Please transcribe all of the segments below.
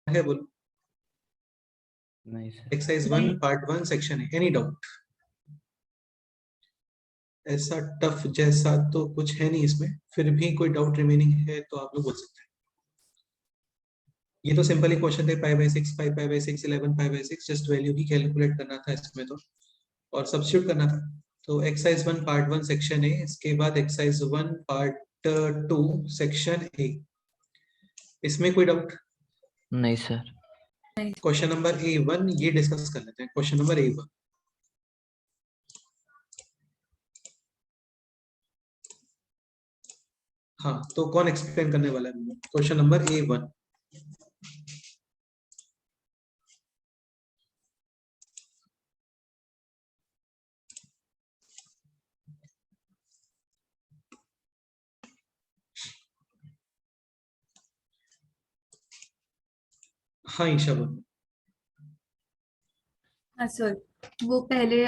है बोलो? नहीं सर। एक्सरसाइज 1 पार्ट 1 सेक्शन है। Any doubt? ऐसा टफ जैसा तो कुछ है नहीं इसमें, फिर भी कोई डाउट रिमेनिंग है तो आप लोग बोल सकते हैं। ये तो सिंपल ही क्वेश्चन थे, pi by 6, 5 pi by 6, 11 pi by 6, just value he calculate करना था इसमें तो, और सब्स्टिट्यूट करना था। तो एक्सरसाइज 1 पार्ट 1 सेक्शन ए, इसके बाद एक्सरसाइज 1 पार्ट 2 सेक्शन ए। इसमें कोई डाउट? नहीं सर। क्वेश्चन नंबर A1 ये डिस्कस कर लेते हैं। क्वेश्चन नंबर A1, हाँ तो कौन एक्सप्लेन करने वाला है? Question number A1। हाँ ईशा बोलो। हाँ सर, वो पहले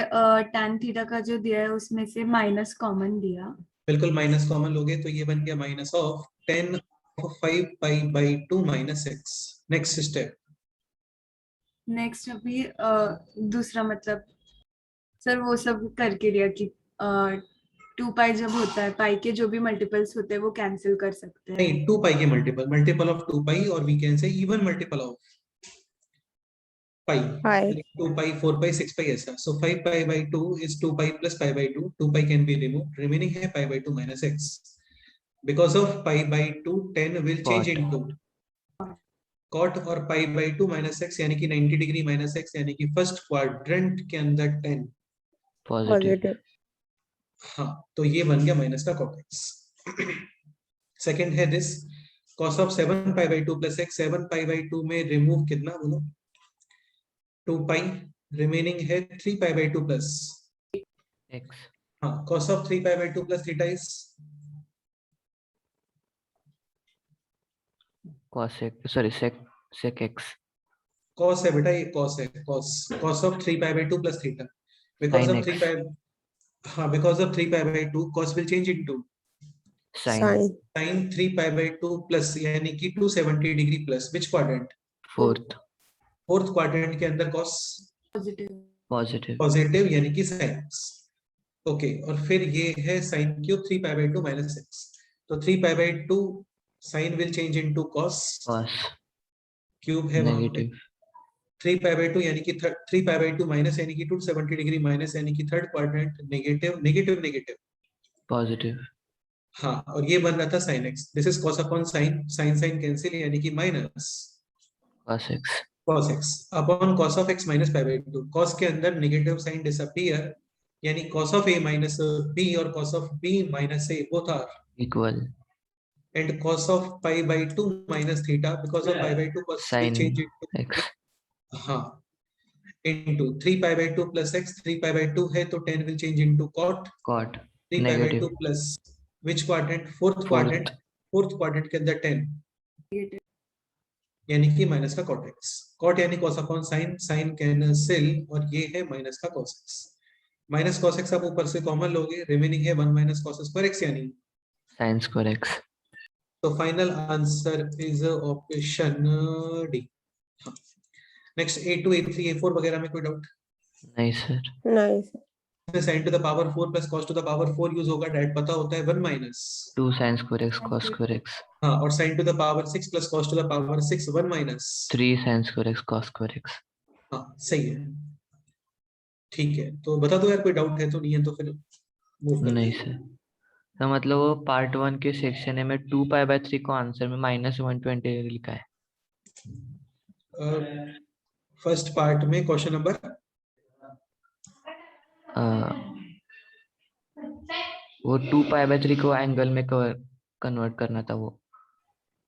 tan थीटा का जो दिया है उसमें से माइनस कॉमन दिया। बिल्कुल, माइनस कॉमन लोगे तो ये बन गया minus of 10 of 5 pi by 2 minus 6। Next step. Next अभी दूसरा मतलब सर वो सब करके दिया कि 2 पाई जब होता है, पाई के जो भी मल्टीपल्स होते हैं वो कैंसिल कर सकते हैं। नहीं, 2 पाई के मल्टीपल, मल्टीपल ऑफ 2 पाई, और we can say even multiple of pi. 2 pi, 4 pi, 6 pi ऐसा। So 5 pi by 2 is 2 pi plus pi by 2। 2 pi can be remove, remaining है pi by 2 minus x। Because of pi by 2 10 will change into cot, और pi by 2 minus x यानी कि 90 degree minus x, यानी कि first quadrant के अंदर 10 positive. हाँ, तो ये बन गया माइनस का कॉट x। सेकंड है this cos of 7 pi by 2 plus x। 7 pi by 2 में रिमूव कितना बोलो? 2 पाई, रिमेनिंग है 3 पाई बाई 2 प्लस x। हाँ, cos of 3 pi by 2 plus theta is cosec, sorry sec x। cos है बेटा, ये cos है। cos of 3 pi by 2 plus theta, because sin of 3 x। पाई, हाँ because of 3 pi by 2 cos will change into sin sin 3 pi by 2 plus, यानी कि 270 degree plus which quadrant? Fourth. Fourth quadrant के अंदर cos positive. Positive, यानी कि sin x। Okay, और फिर ये है sin cube 3 pi by 2 minus x। तो 3 pi by 2 sin will change into cos cos cube है वहां पे। नेगेटिव। 3 पाई बाई 2 यानी कि 3 पाई बाई 2 माइनस, यानी कि 270 डिग्री माइनस, यानी कि third quadrant negative negative negative. Positive. हाँ, और ये बन रहा था sin x। This is cos upon sin, sin sin cancel, यानी कि minus cos x। cos x अपॉन cos of x minus pi by 2। cos के अंदर नेगेटिव साइन डिसअपीयर, यानी cos of a minus b और cos of b minus a both are equal. and cos of pi by 2 minus theta, because of pi by 2 cos will sin change into x। हाँ into 3 pi by 2 plus x। 3 pi by 2 है तो 10 will change into cot cot 3 pi by 2 negative. plus which quadrant? fourth quadrant। Fourth. fourth quadrant के अंदर 10, यानी कि minus का cot x। cot यानी cos upon sin, sin cancel, और ये है माइनस का cos x। Minus cos x आप ऊपर से कॉमन लोगे, रिमेनिंग है 1 माइनस cos स्क्वायर x, यानी sin square x। तो final answer is option D. Next A2 A3 A4 वगैरह में कोई डाउट? नहीं sir. sin to the power 4 plus cos to the power 4 use होगा, डायरेक्ट पता होता है 1 minus 2 sin square x cos square x। हाँ, और sin to the power 6 plus cos to the power 6 1 minus 3 sin square x cos square x। हाँ सही है। ठीक है, तो बता दो यार, कोई डाउट है तो? नहीं है तो फिर मूव करते नहीं हैं। सर। तो मतलब वो पार्ट 1 के सेक्शन में 2 पाई बाई 3 को आंसर में -120 लिखा है। फर्स्ट पार्ट में क्वेश्चन नंबर वो 2 पाई बाई 3 को एंगल में कन्वर्ट करना था वो।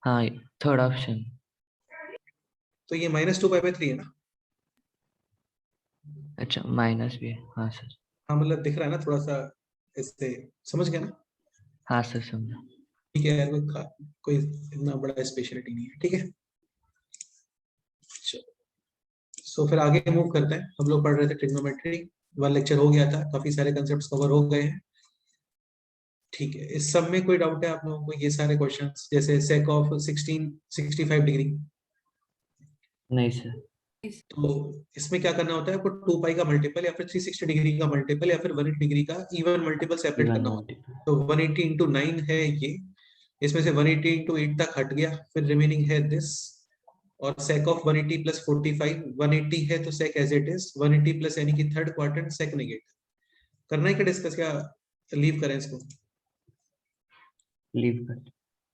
हाँ, थर्ड ऑप्शन। तो ये -2 पाई बाई 3 है ना? अच्छा, माइनस भी है। हाँ सर। हाँ मतलब दिख रहा है ना थोड़ा सा, इससे समझ गया ना? हाँ सर, समझा। ठीक है यार, कोई इतना बड़ा स्पेशलिटी नहीं है, ठीक है। सो फिर आगे मूव करते हैं। हम लोग पढ़ रहे थे ट्रिग्नोमेट्री, 1 लेक्चर हो गया था, काफी सारे कंसेप्ट्स कवर हो गए हैं। ठीक है, इस सब में कोई डाउट है आप लोगों को? ये सारे क्वेश्चंस जैसे sec ऑफ 16 65 डिग्री, नहीं सर, तो इसमें क्या करना होता है आपको 2 पाई का मल्टीपल या फिर 360 डिग्री का मल्टीपल या फिर 180 डिग्री का इवन मल्टीपल सेपरेट इवन करना होता है। मल्टीपल। तो 180 इंटू 9 है ये, इसमें से 180 इंटू 8 तक हट गया, फिर रिमेनिंग है दिस, और sec ऑफ 180 प्लस 45, 180 है तो sec as it is, 180 plus यानी कि थर्ड क्वाड्रेंट sec नेगेटिव। करना है क्या डिस्कस, क्या लीव करें इसको? लीव कर।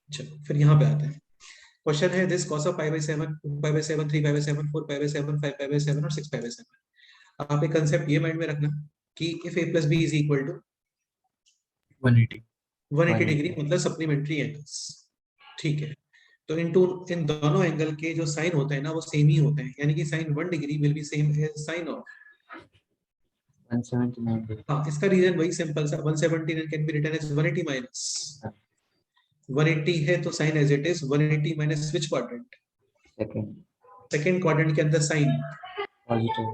चलो फिर यहाँ पे आते हैं। क्वेश्चन है this cos of pi by 7, 2 pi by 7, 3 pi by 7, 4 pi by 7, 5 pi by 7 और 6 पाई बाई 7। आप एक कंसेप्ट ये माइंड में रखना कि if a plus B is equal to 180 180 degree मतलब सप्लीमेंट्री एंगल्स, ठीक है। तो इन दोनों एंगल के जो साइन होते हैं ना वो सेम ही होते हैं, यानी कि sine 1 degree will be same as sine of 179 degree. हाँ, इसका रीजन वही सिंपल सा, 179 can be written as 180 minus 180 है तो sine as it is 180 minus which quadrant, second quadrant के अंदर साइन पॉजिटिव।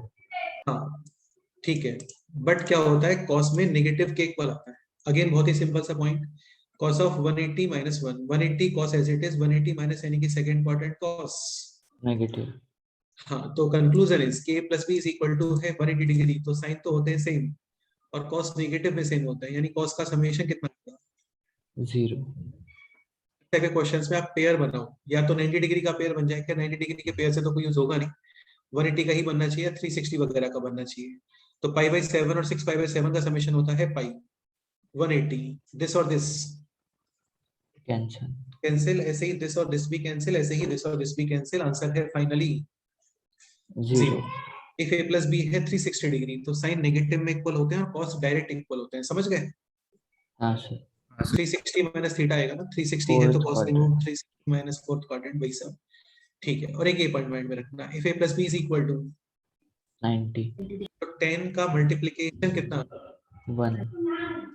हाँ ठीक है। बट क्या होता है कॉस में नेगेटिव के इक्वल आता है, अगेन बहुत ही सिंपल सा point, cos of 180 minus 1, 180 cos as it is 180 minus यानी कि सेकंड क्वाड्रेंट cos। नेगेटिव। हाँ, तो conclusion is k plus B is equal to है 180 डिग्री, तो साइन तो होते हैं सेम और cos नेगेटिव में सेम होता है, यानी cos का समेशन कितना होगा? 0। के क्वेश्चंस में आप पेयर बनाओ, या तो 90 डिग्री का पेयर बन जाएगा, 90 डिग्री के पेयर से तो कोई यूज होगा नहीं, 180 का ही बनना चाहिए, 360 वगैरह का बनना चाहिए। तो पाई बाई 7 और 6 पाई बाई 7 का समेशन होता है पाई 180, दिस और दिस कैंसिल। कैंसिल, ऐसे ही दिस और दिस भी कैंसिल, ऐसे ही दिस और दिस भी कैंसिल, आंसर है finally 0। If a plus B है 360 डिग्री तो साइन नेगेटिव में इक्वल होते हैं और कॉस डायरेक्ट इक्वल होते हैं, समझ गए? हाँ सर। 360 माइनस थीटा आएगा ना, 360 है तो cos remove 360 minus fourth quadrant, वही सब ठीक है। और एक ये पॉइंट माइंड में रखना, if a plus B is equal to 90 तो 10 का मल्टीप्लिकेशन कितना? 1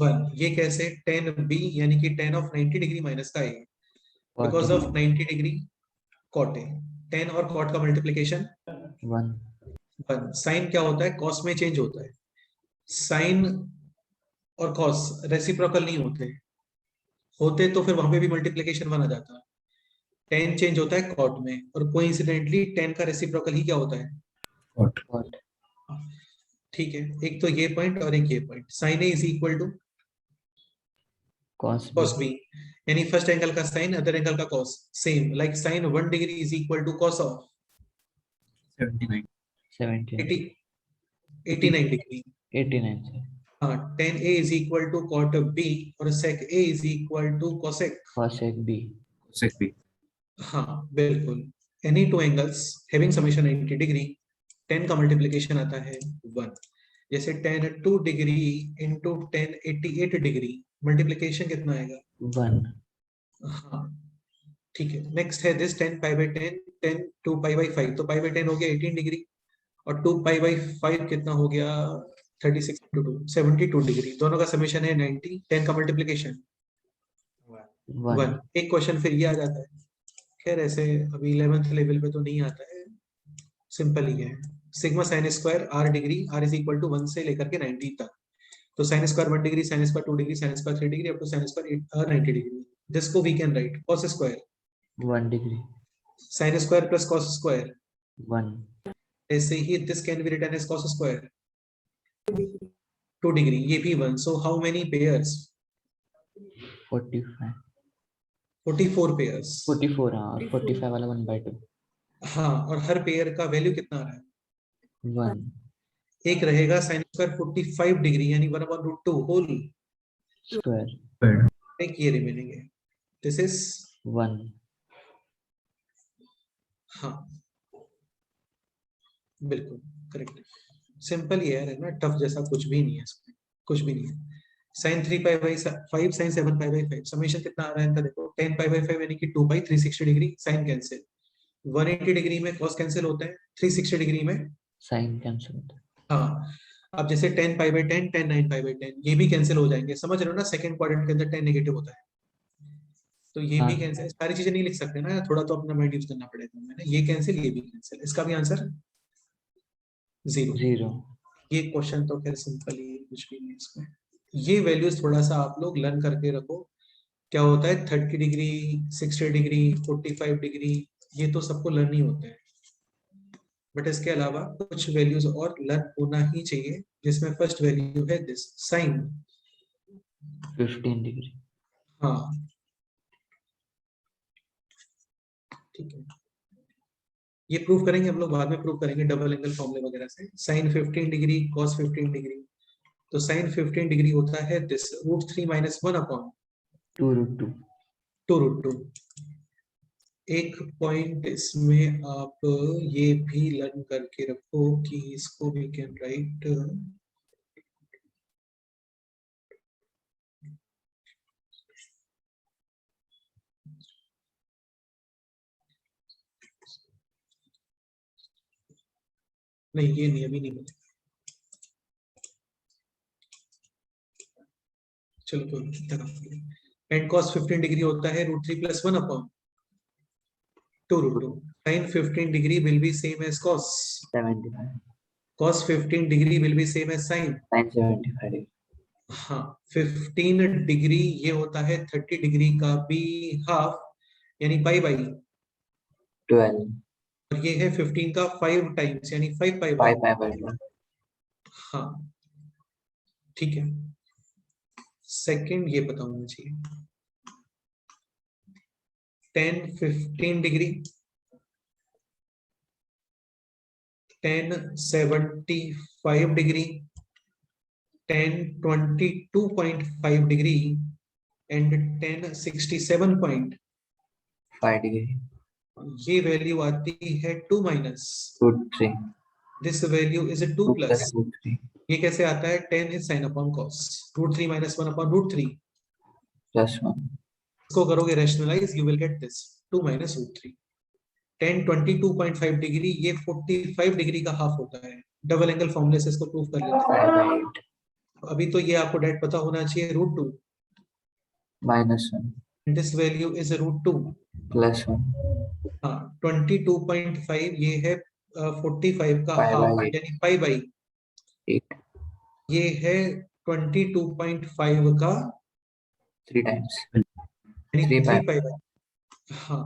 1। ये कैसे? 10b यानी कि 10 ऑफ 90 डिग्री माइनस का a, because of 90 degree cot a, 10 और cot का मल्टीप्लिकेशन 1 1। साइन क्या होता है? cos में चेंज होता है, साइन और cos रेसिप्रोकल नहीं होते तो फिर वहां पे भी मल्टीप्लिकेशन 1 आ जाता है। 10 चेंज होता है cot में, और कोइंसिडेंटली 10 का रेसिप्रोकल ही क्या होता है? cot। ठीक है, एक तो ये पॉइंट और एक ये point, sine a is equal to cos cos b, यानी फर्स्ट एंगल का साइन अदर एंगल का cos, same like sine 1 degree is equal to cos of 79 89 degree. 89 sir. हाँ, tan a is equal to cot b और sec a is equal to cosec। cosec b। हाँ बिल्कुल, any two angles having summation 90 degree 10 का multiplication आता है 1, जैसे tan 2 degree into tan 88 degree multiplication कितना आएगा? 1। हाँ ठीक है। नेक्स्ट है this 10 pi by 10, 10 2 pi by 5, तो पाई बाई 10 हो गया 18 डिग्री और 2 पाई बाई 5 कितना हो गया? 36 इंटू 2 72 डिग्री, दोनों का समेशन है 90, 10 का मल्टीप्लिकेशन 1। एक क्वेश्चन फिर ये आ जाता है, खैर ऐसे अभी 11th लेवल पे तो नहीं आता है, सिंपल ही है, sigma sine square r degree, r is equal to 1 से लेकर के 90 तक, तो sine square 1 degree, sine square 2 degree, sine square 3 degree up to sine square 90 degree, जिसको we can write cos square 1 degree sine square plus cos square, 1। ऐसे ही this can be written as cos square 2 degree, ये भी 1, so how many pairs? 45 44 pairs. 44 हाँ, और 45 वाला 1/2 हाँ, और हर पेयर का वैल्यू कितना आ रहा है? 1 एक रहेगा साइन स्क्वायर 45 डिग्री यानी 1/√2 होल स्क्वायर। एक ये रिमेनिंग है, दिस इज 1। हाँ बिल्कुल करेक्ट, सिंपल ही है ना, टफ जैसा कुछ भी नहीं है इसमें, कुछ भी नहीं है। Sine 3 pi by 5 sine 7 pi by 5, summation कितना आ रहा है इनका? देखो 10 पाई बाई 5 यानी कि 2 पाई 360 डिग्री, साइन कैंसिल, 180 डिग्री में cos कैंसिल होता है, 360 डिग्री में साइन कैंसिल होता है। हाँ, अब जैसे 10 पाई बाई 10, 10 9 पाई बाई 10, ये भी कैंसिल हो जाएंगे, समझ रहे हो ना, सेकंड क्वाड्रेंट के अंदर 10 नेगेटिव होता है, तो ये भी कैंसिल, सारी चीजें नहीं लिख सकते ना, थोड़ा तो अपना माइंड यूज करना पड़ेगा, मैंने ये कैंसिल ये भी कैंसिल, इसका भी आंसर 0। ये क्वेश्चन तो खैर सिंपल ही, कुछ भी नहीं इसमें, ये वैल्यूज थोड़ा सा आप लोग लर्न करके रखो, क्या होता है 30 डिग्री 60 डिग्री 45 डिग्री, ये तो सबको लर्न ही होता है, बट इसके अलावा कुछ वैल्यूज और लर्न होना ही चाहिए, जिसमें फर्स्ट वैल्यू है दिस साइन 15 डिग्री। हाँ ठीक है, ये प्रूव करेंगे हम लोग, बाद में प्रूव करेंगे डबल एंगल फॉर्मूले वगैरह से। साइन 15 डिग्री कॉस 15 डिग्री, तो साइन 15 डिग्री होता है दिस √3 - 1 अपॉन 2√2। 2√2। एक पॉइंट इसमें आप ये भी लर्न करके रखो कि इसको वी कैन राइट नहीं, ये नहीं, अभी नहीं मिला। चलो कोई नहीं, एंड कॉस 15 डिग्री होता है √3 + 1 upon 2√2। Sine 15 degree will be same as cos 75। cos 15 degree will be same as sine sin 75 degree. हाँ 15 डिग्री ये होता है 30 डिग्री का भी हाफ, यानी पाई बाई 12 और ये है 15 का 5 टाइम्स, यानी 5 पाई बाई 5/12। हाँ ठीक है। सेकंड ये पता होना चाहिए, tan 15 degree, tan 75 degree, tan 22.5 degree and tan 67. 5 degree. ये वैल्यू आती है 2 minus √3। This value is 2 2 plus. + √3 ये कैसे आता है, tan is sine upon cos, √3 - 1 upon √3। +1। इसको करोगे rationalise, you will get this 2 - √3। tan 22.5 degree ये 45 डिग्री का हाफ होता है, डबल एंगल फॉर्मूले से इसको प्रूव कर लेते हैं। 5/8 अभी तो ये आपको डायरेक्ट पता होना चाहिए √2, -1 दिस वैल्यू इज √2। +1 हाँ 22.5 ये है 45 का हाफ, 5/8 यानी पाई बाई 8 ये है 22.5 का 3 टाइम्स यानी 3 3 पाई बाई। हाँ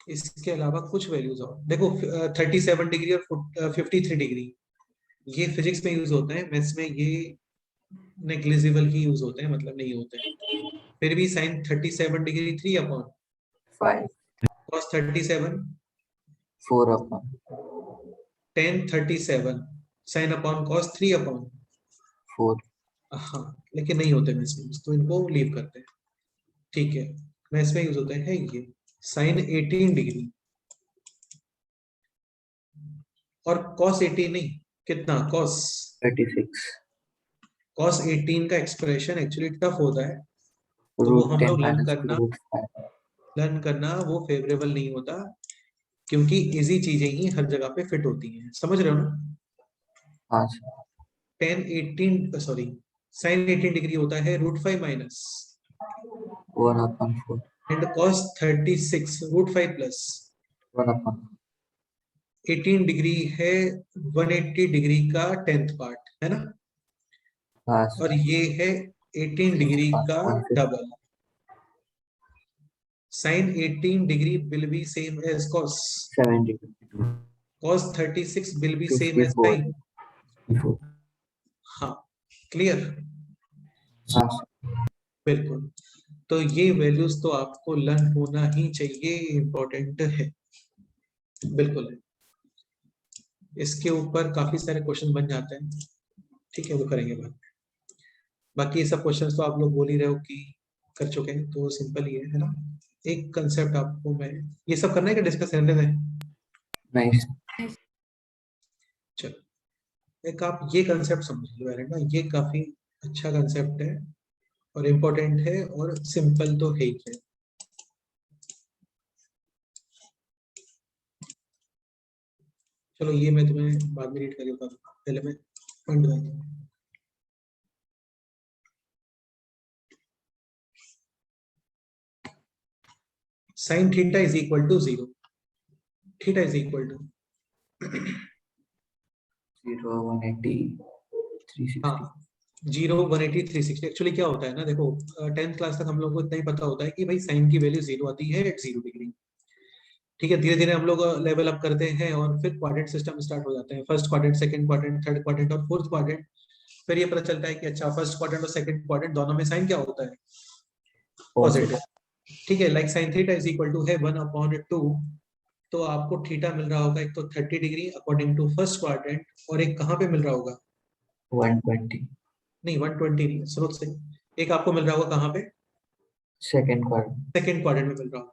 इसके अलावा कुछ वैल्यूज और देखो, 37 डिग्री और 53 डिग्री ये फिजिक्स में यूज होते हैं, मैथ्स में ये नेग्लिजिबल ही यूज होते हैं, मतलब नहीं होते हैं। फिर भी sine 37 degree 3 upon 5 cos 37, 4/4 tan 37 sine upon cos 3 upon हाँ, लेकिन नहीं होते मैथ्स में, तो इनको लीव करते हैं। ठीक है, मैथ्स में यूज होते हैं ये साइन 18 डिग्री और कॉस 18 नहीं, कितना कॉस 36 कॉस 18 का एक्सप्रेशन एक्चुअली टफ होता है, तो वो हम लोग √10 - लर्न करना वो फेवरेबल नहीं होता, क्योंकि इजी चीजें ही हर जगह पे फिट होती हैं, समझ रहे हो ना। हाँ tan 18 सॉरी साइन 18 डिग्री होता है √5 minus 1/4 and cos 36 √5 plus 1/4 18 degree है 180 डिग्री का 10th पार्ट है ना, हाँ और ये है 18 डिग्री का double. Sine 18 degree will be same as cos 70 cos 36 will be same as 54 sin। हाँ क्लियर, हाँ बिल्कुल। तो ये वैल्यूज तो आपको लर्न होना ही चाहिए, इंपॉर्टेंट है, बिल्कुल है। इसके ऊपर काफी सारे क्वेश्चन बन जाते हैं, ठीक है, वो करेंगे बात। बाकी ये सब क्वेश्चंस तो आप लोग बोल ही रहे हो कि कर चुके हैं, तो सिंपल ही है ना। एक कंसेप्ट आपको मैं ये सब करना है कि डिस्कस करने में, नाइस। चलो एक आप ये कंसेप्ट समझ लो यार, है ना, ये काफी अच्छा कंसेप्ट है और इम्पोर्टेंट है और सिंपल तो है ही है। चलो ये मैं तुम्हें बाद में रीड करके बता दूंगा, पहले मैं पॉइंट बताता हूँ। Sine theta is equal to 0, theta is equal to 0 180 360 हाँ 0 180 360। एक्चुअली क्या होता है ना, देखो 10th क्लास तक हम लोग को इतना ही पता होता है कि भाई साइन की वैल्यू 0 आती है एट 0 डिग्री, ठीक है, धीरे धीरे हम लोग लेवल अप करते हैं और फिर क्वाड्रेंट सिस्टम स्टार्ट हो जाते हैं, first quadrant, second quadrant, third quadrant और फोर्थ क्वाड्रेंट। फिर ये पता चलता है कि अच्छा फर्स्ट क्वाड्रेंट और सेकंड क्वाड्रेंट दोनों में साइन क्या होता है, पॉजिटिव। ठीक है, like sine theta is equal to है 1/2, तो आपको थीटा मिल रहा होगा एक तो 30 degree according to first quadrant, और एक कहाँ पे मिल रहा होगा, 120 नहीं 120 नहीं, सुनो सही, एक आपको मिल रहा होगा कहाँ पे, सेकंड क्वाड्रेंट। सेकंड क्वाड्रेंट में मिल रहा होगा।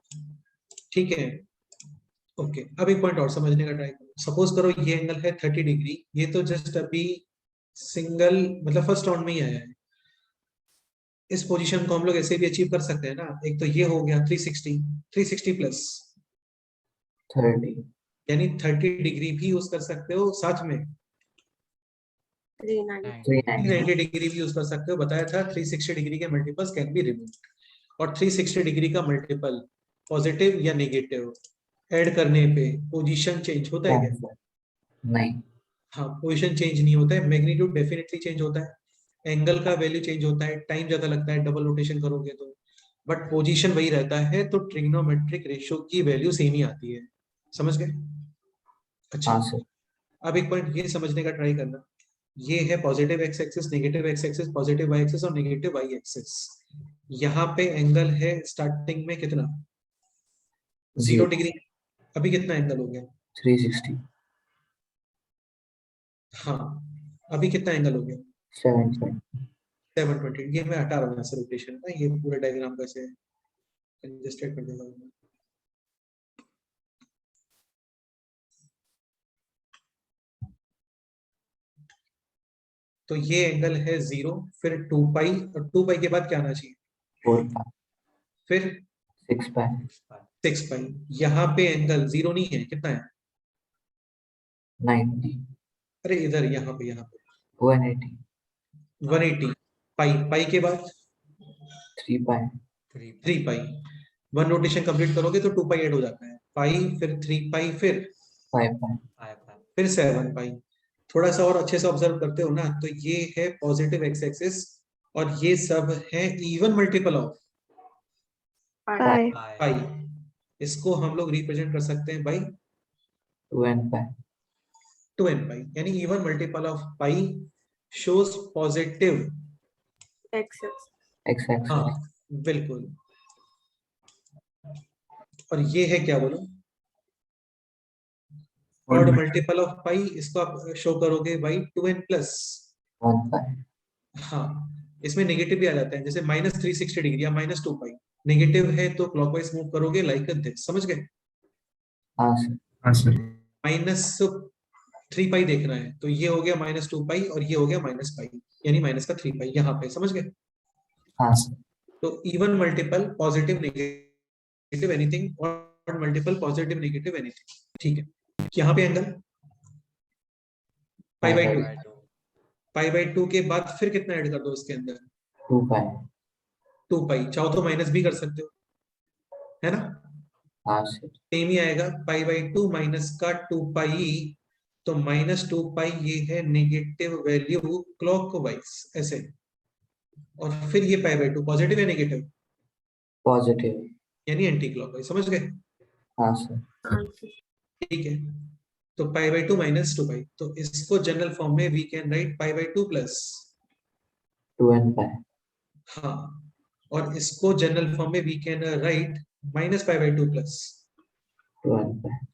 ठीक है, ओके। अब एक पॉइंट और समझने का ट्राई करो, सपोज करो ये एंगल है 30 डिग्री, ये तो जस्ट अभी सिंगल मतलब फर्स्ट राउंड में ही आया है। इस पोजीशन को हम लोग ऐसे भी अचीव कर सकते हैं ना, एक तो ये हो गया 360 प्लस 30 यानी 30 डिग्री भी यूज कर सकते हो, साथ में 390 डिग्री भी यूज कर सकते हो। बताया था 360 डिग्री के मल्टीपल्स कैन बी रिमूव्ड, और 360 डिग्री का मल्टीपल पॉजिटिव या नेगेटिव ऐड करने पे पोजीशन चेंज होता है क्या? नहीं। हाँ, पोजीशन चेंज नहीं होता है, मैग्नीट्यूड डेफिनेटली चेंज होता है, एंगल का वैल्यू चेंज होता है, टाइम ज्यादा लगता है डबल रोटेशन करोगे तो, बट पोजीशन वही रहता है, तो ट्रिग्नोमेट्रिक रेशियो की वैल्यू सेम ही आती है। समझ गए? अच्छा, हाँ सर। अब एक पॉइंट ये समझने का ट्राई करना, ये है positive x axis, negative x axis, positive Y axis और नेगेटिव वाई एक्सिस। यहाँ पे एंगल है स्टार्टिंग में कितना, 0 डिग्री। अभी कितना एंगल हो गया, 360। हाँ, अभी कितना एंगल हो गया, 720। ये मैं हटा रहा हूँ यहाँ से रोटेशन ना, ये पूरा डायग्राम कैसे कंजेस्टेड कर देगा मैं। तो ये एंगल है 0, फिर 2 पाई, और 2 पाई के बाद क्या आना चाहिए, 4 पाई, फिर 6 पाई, 6 पाई। यहाँ पे एंगल 0 नहीं है, कितना है, 90, अरे इधर यहाँ पे 180, 180। पाई, पाई के बाद 3 पाई, 3 पाई। वन रोटेशन कंप्लीट करोगे तो 2 पाई ऐड हो जाता है, पाई फिर 3 पाई फिर 5 पाई। फिर 7 पाई। थोड़ा सा और अच्छे से ऑब्जर्व करते हो ना, तो ये है पॉजिटिव एक्स एक्सिस, और ये सब है इवन मल्टीपल ऑफ पाई। इसको हम लोग रिप्रेजेंट कर सकते हैं बाई 2n पाई। 2n पाई, यानी even multiple of pi shows positive x axis. हाँ बिल्कुल। और ये है क्या बोलो, ऑड मल्टीपल ऑफ पाई, इसको आप शो करोगे बाई 2n प्लस 1 पाई। हाँ, इसमें नेगेटिव भी आ जाता है, जैसे -360 डिग्री या -2 पाई, नेगेटिव है तो क्लॉकवाइज मूव करोगे लाइक दिस, समझ गए? हाँ सर। -3 पाई देखना है तो ये हो गया -2 पाई, और ये हो गया माइनस पाई, यानी माइनस का 3 पाई यहाँ पे, समझ गए? हाँ सर। तो even multiple positive negative anything, और मल्टीपल पॉजिटिव नेगेटिव एनीथिंग। ठीक है, यहाँ पे angle pi by 2, pi by 2 के बाद फिर कितना ऐड कर दो इसके अंदर, 2 पाई। 2 पाई, चाहो तो माइनस भी कर सकते हो, है ना? हाँ सर। सेम ही आएगा, पाई बाई 2 माइनस का 2 पाई, तो -2 पाई ये है नेगेटिव वैल्यू क्लॉकवाइज ऐसे, और फिर ये पाई बाई 2 पॉजिटिव या नेगेटिव, पॉजिटिव। यानी एंटी क्लॉकवाइज, समझ गए? हाँ सर। ठीक है, तो पाई बाई 2 -2 पाई, तो इसको जनरल फॉर्म में we can write pi by 2 plus 2n pi. हाँ, और इसको जनरल फॉर्म में we can write minus pi by 2 plus 2n pi.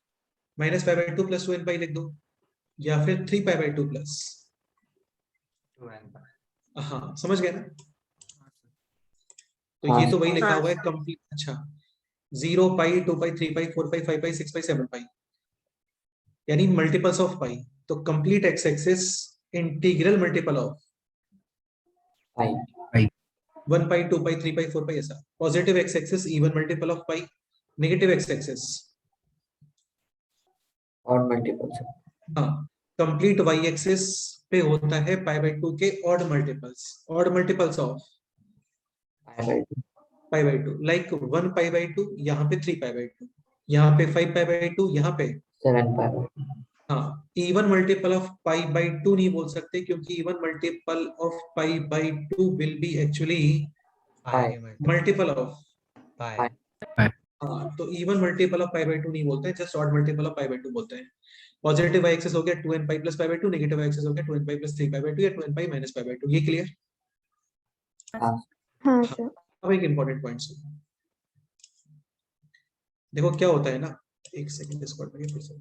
Minus pi by 2 plus 2n pi लिख दो, या फिर 3 pi by 2 plus 2n pi. हाँ, समझ गए ना? तो हाँ ये तो वही लिखा हुआ है कंप्लीट। अच्छा, 0 पाई, 2 पाई, 3 पाई, 4 पाई, 5 पाई, 6 पाई, 7 पाई, यानी मल्टीपल्स ऑफ पाई। तो complete X axis integral multiple of pi. 1 pi, 2 pi, 3 pi, 4 pi, ऐसा। Positive x axis even multiple of pi, negative x axis और मल्टीपल। हाँ, कंप्लीट वाई एक्सिस पे होता है pi by 2 के odd multiples of pi by 2, like 1 pi by 2, यहाँ पे 3 pi by 2, यहाँ पे 5 पाई बाई 2, यहाँ पे 7 पाई। हाँ, even multiple of pi by 2 नहीं बोल सकते, क्योंकि even multiple of pi by 2 will be actually pi. Multiple of pi. हाँ, तो even multiple of pi by two नहीं बोलते हैं, just odd multiple of pi by two बोलते हैं। पॉजिटिव वाई एक्सेस हो गया 2n pi plus pi by two, negative y axis हो गया 2n pi plus 3 pi by to या 2n pi minus pi by to. ये clear? हाँ sir. अब एक इंपॉर्टेंट पॉइंट सुनो, देखो क्या होता है ना, एक सेकंड डिस्कॉर्ड में फिर से।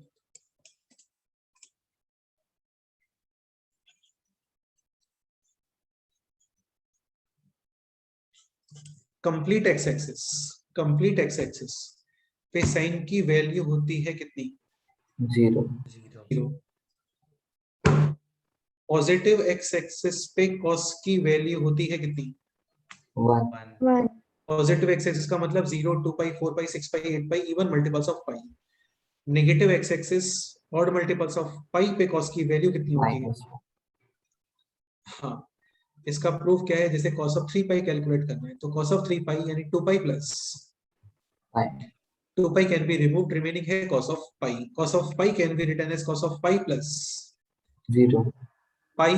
Complete X axis, complete X axis पे साइन की वैल्यू होती है कितनी? 0 0। पॉजिटिव एक्स एक्सिस पे कॉस की वैल्यू होती है कितनी? 1 1 पॉजिटिव एक्स एक्सिस का मतलब 0, 2 pi, 4 pi, 6 pi, 8 pi, even multiples of pi. Negative x axis odd multiples of pi पे कॉस की वैल्यू कितनी होती है? माइनस हाँ, इसका प्रूफ क्या है? जैसे cos ऑफ 3 पाई कैलकुलेट करना है तो cos ऑफ 3 पाई यानी 2 pi plus 2 pi can be removed, remaining है cos of pi. Cos of pi can be written as cos of pi plus 0 pi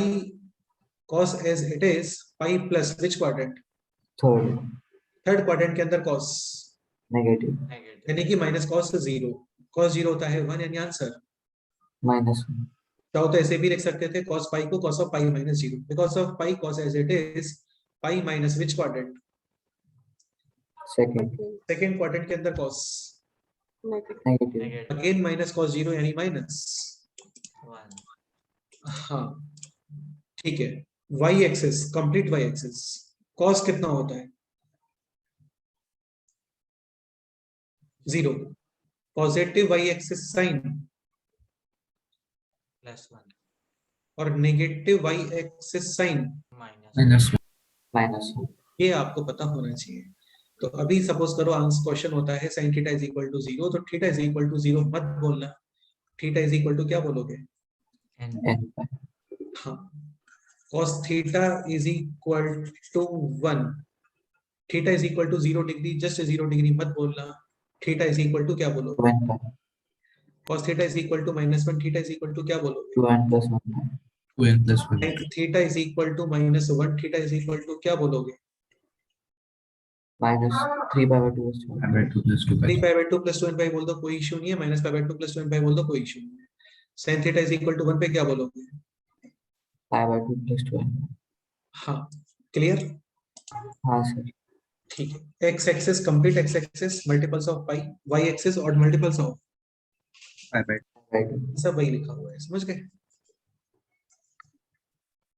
cos as it is pi plus which quadrant? Third quadrant के अंदर cos negative यानी कि minus cos 0। cos 0 होता है 1 यानी answer. -1 चाहो तो ऐसे भी लिख सकते थे cos pi को cos of pi minus 0 because of pi cos as it is pi minus which quadrant? Second quadrant के अंदर cos negative again minus cos 0 यानी माइनस 1 हाँ ठीक है। y axis, complete y axis, cos कितना होता है? 0। पॉजिटिव y एक्सिस साइन +1 और नेगेटिव y एक्सिस साइन -1 ये आपको पता होना चाहिए। तो अभी सपोज करो क्वेश्चन होता है sin theta is equal to 0, तो थीटा इज इक्वल टू 0 मत बोलना, थीटा इज इक्वल टू क्या बोलोगे? n हाँ, cos theta is equal to 1, theta is equal to 0 degree, just 0 degree मत बोलना, थीटा इज इक्वल टू क्या बोलोगे? 2n cos theta is equal to -1, theta is equal to क्या बोलोगे? 2n + 1 sin theta is equal to -1, theta is equal to क्या बोलोगे? -3/2 3 pi by 2 plus 2n pi बोल दो, कोई इशू नहीं है। Minus pi by 2 plus 2n pi बोल दो, कोई इशू नहीं है। sin theta is equal to 1 पे क्या बोलोगे? 5/2 + 2n हाँ, क्लियर? हाँ सर ठीक है। x axis, complete x axis, multiples of pi, y axis और मल्टीपल्स ऑफ सब वही लिखा हुआ है, समझ गए?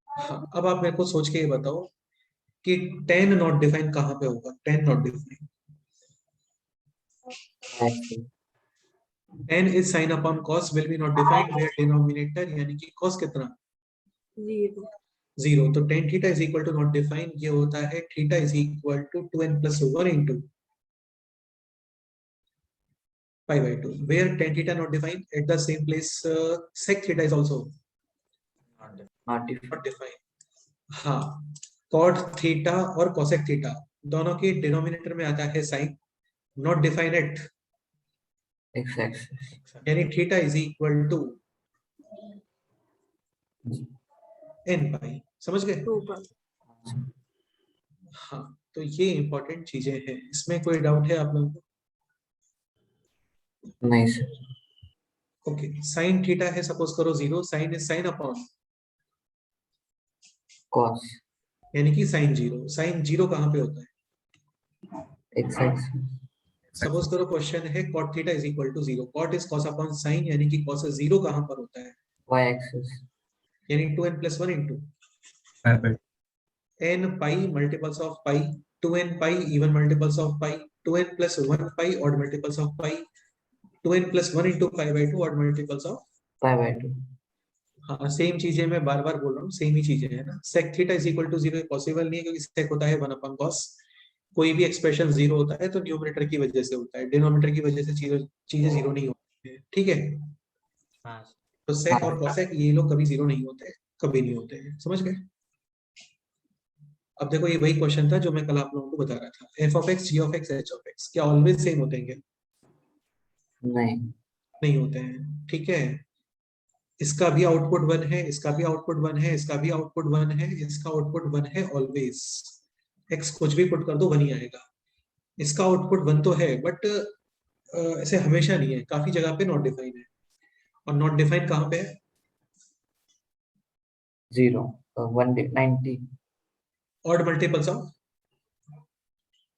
हाँ, अब आप मेरे को सोच के ये बताओ कि tan नॉट डिफाइन कहाँ पे होगा? tan not define, tan is sin upon cos will be not defined where denominator यानी कि cos कितना? 0। तो tan theta is equal to not define ये होता है theta is equal to 2n + 1 into pi by 2 where tan theta not defined at the same place sec theta is also not defined not defined। हाँ, cot theta और cosec theta दोनों के denominator में आता है sin, not define at x axis यानी theta is equal to n pi, समझ गए? हाँ, तो ये इंपॉर्टेंट चीजें हैं, इसमें कोई डाउट है आप लोगों को? नहीं सर ओके, sin थीटा है सपोज करो 0, sin is sin upon cos यानी कि sin 0। sin 0 कहाँ पे होता है? x axis सपोज करो क्वेश्चन है cot theta is equal to 0, cot इज cos अपॉन sin यानी कि cos 0 कहाँ पर होता है? y axis यानी 2n + 1 into n pi multiples of pi, 2n pi even multiples of pi, 2n + 1 pi odd multiples of pi, 2n + 1 into pi by 2 odd multiples of pi/2 हाँ, same चीजें मैं बार बार बोल रहा हूँ, सेम ही चीजें है ना। sec theta is equal to 0 possible नहीं है क्योंकि sec होता है 1 upon cos। कोई भी एक्सप्रेशन 0 होता है तो न्यूमरेटर की वजह से होता है, डिनोमिनेटर की वजह से चीजें 0 नहीं होती है, ठीक है? तो sec और cosec ये लोग कभी 0 नहीं होते, कभी नहीं होते हैं, समझ गए? अब देखो ये वही क्वेश्चन था जो मैं कल आप लोगों को बता रहा था, f(x), g(x), h(x) क्या ऑलवेज सेम होते हैं क्या? नहीं होते हैं, ठीक है? इसका भी आउटपुट 1 है, इसका भी आउटपुट 1 है, इसका भी आउटपुट 1 है, इसका आउटपुट 1 है ऑलवेज। x कुछ भी पुट कर दो 1 ही आएगा। इसका आउटपुट 1 तो है, बट ऐसे हमेशा नहीं है, काफी जगह पे नॉट डिफाइन है। और नॉट डिफाइन कहाँ पे है? 0 190 ऑड मल्टीपल्स ऑफ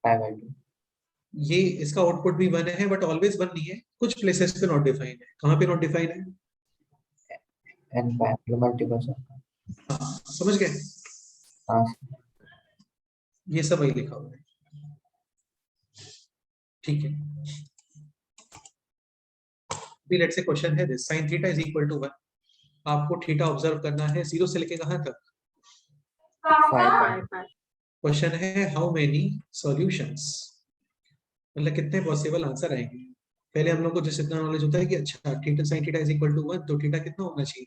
5/2 ये, इसका आउटपुट भी 1 है, बट ऑलवेज 1 नहीं है, कुछ प्लेसेस पे नॉट डिफाइन है। कहाँ पे नॉट डिफाइन है? and 5 multiples of हाँ, समझ गए? हाँ ये सब वही लिखा हुआ है, ठीक है। अभी लेट्स से क्वेश्चन है this, sin theta is equal to 1। आपको थीटा ऑब्जर्व करना है 0 से लेके कहां तक? 5 क्वेश्चन है हाउ मेनी सॉल्यूशंस, मतलब कितने पॉसिबल आंसर आएंगे। पहले हम लोग को जैसे इतना नॉलेज होता है कि अच्छा theta sin theta is equal to 1, तो थीटा कितना होना चाहिए?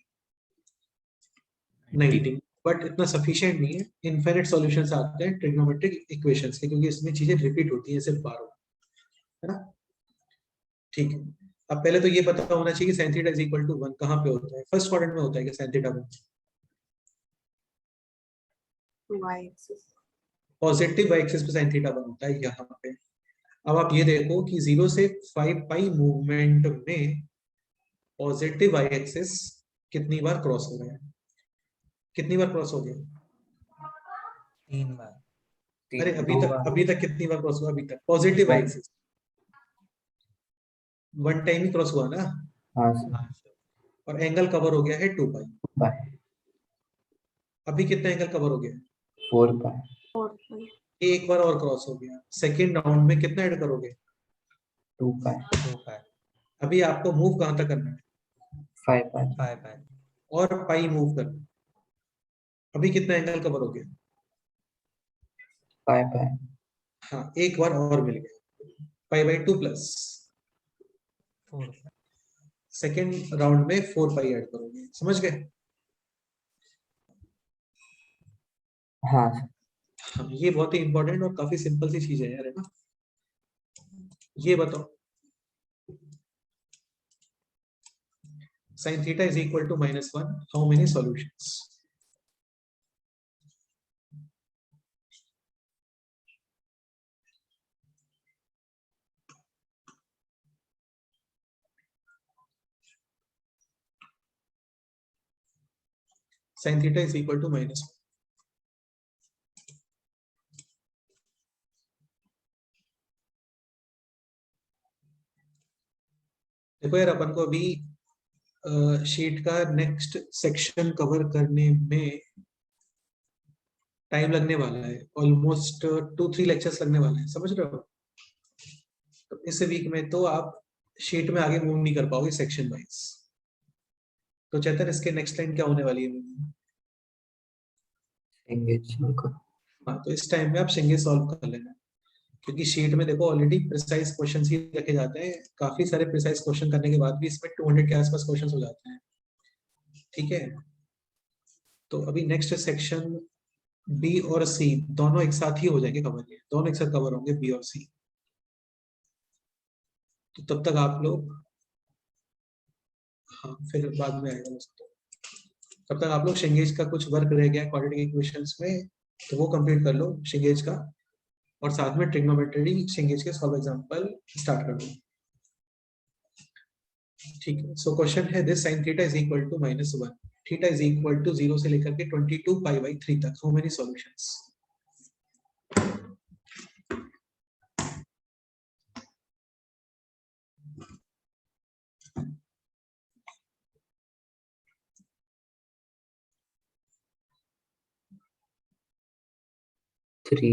90। बट इतना सफिशिएंट नहीं है, इनफिनिट सॉल्यूशंस आते हैं ट्रिग्नोमेट्रिक इक्वेशंस के, क्योंकि इसमें चीजें रिपीट होती हैं सिर्फ बार है ना, ठीक है। अब पहले तो ये पता होना चाहिए कि sin theta is equal to 1 कहां पे होता है? फर्स्ट क्वाड्रेंट में होता है कि sin theta 1 positive y axis पे sin थीटा 1 होता है यहाँ पे। अब आप ये देखो कि 0 से 5 पाई मूवमेंट में पॉजिटिव y एक्सिस कितनी बार क्रॉस हो गया है? कितनी बार क्रॉस हो गया? 3 बार। अरे दो बार। अभी तक कितनी बार क्रॉस हुआ? अभी तक पॉजिटिव y एक्सिस 1 टाइम ही क्रॉस हुआ ना, हाँ हाँ सर। और एंगल कवर हो गया है 2 पाई। बाय अभी कितना एंगल कवर हो गया? 4 बाय एक बार और क्रॉस हो गया, सेकेंड राउंड में कितना ऐड करोगे? 2 बाय 2 बाय अभी आपको मूव कहां तक करना है? 5 बाय 5 बाय और पाई मूव करना। अभी कितना एंगल कवर हो गया? 5 बाय हाँ, एक बार और मिल गया, pi by 2 plus 4 by. Second round में 4 पाई ऐड करोगे। समझ गए? हाँ हाँ, ये बहुत ही इंपॉर्टेंट और काफी सिंपल सी चीज है यार, है ना। ये बताओ, sin theta is equal to -1, how many solutions? sin theta is equal to -1। देखो यार, अपन को अभी शीट का नेक्स्ट सेक्शन कवर करने में टाइम लगने वाला है, ऑलमोस्ट 2-3 लेक्चर्स लगने वाले हैं, समझ रहे हो? तो इस वीक में तो आप शीट में आगे मूव नहीं कर पाओगे सेक्शन वाइज। तो चेतन, इसके नेक्स्ट लाइन क्या होने वाली है? एंगेज को हाँ, तो इस टाइम में आप शेंगे सॉल्व कर लेना, क्योंकि शीट में देखो ऑलरेडी प्रिसाइज क्वेश्चन ही रखे जाते हैं। काफी सारे प्रिसाइज क्वेश्चन करने के बाद भी इसमें 200 के आसपास क्वेश्चन हो जाते हैं, ठीक है। तो अभी नेक्स्ट सेक्शन बी और सी दोनों एक साथ ही हो जाएंगे कवर, ये दोनों एक साथ कवर होंगे, बी और सी। तो तब तक आप लोग, हाँ फिर बाद में आएगा दोस्तों, तब तक आप लोग शेंगेज का कुछ वर्क रह गया क्वाड्रेटिक इक्वेशंस में, तो वो कंप्लीट कर लो शेंगेज का, और साथ में ट्रिग्नोमेट्री शेंगेज के सॉल्व एग्जांपल स्टार्ट कर दो, ठीक है। सो क्वेश्चन है this, sin theta is equal to -1, theta is equal to 0 से लेकर के 22 पाई बाई 3 तक, how many solutions? Three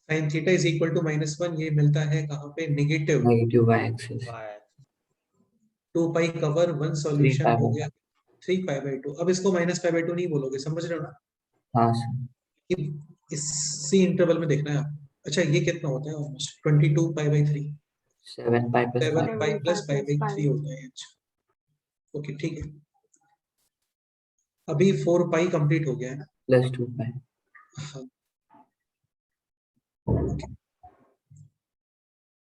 sin theta is equal to -1, ये मिलता है कहाँ पे? Negative negative Y axis y 2 pi cover 1 solution हो 3 गया 3 पाई बाई 2। अब इसको -π/2 नहीं बोलोगे, समझ रहे हो ना? हाँ सर कि इसी इंटरवल में देखना है आपको। अच्छा, ये कितना होता है? Almost 22 pi by 3, 7 pi plus 7 5 pi plus pi by 3 होता है। अच्छा, ओके, ठीक है। अभी 4 पाई कंप्लीट हो गया है ना? प्लस 2 पाई हाँ,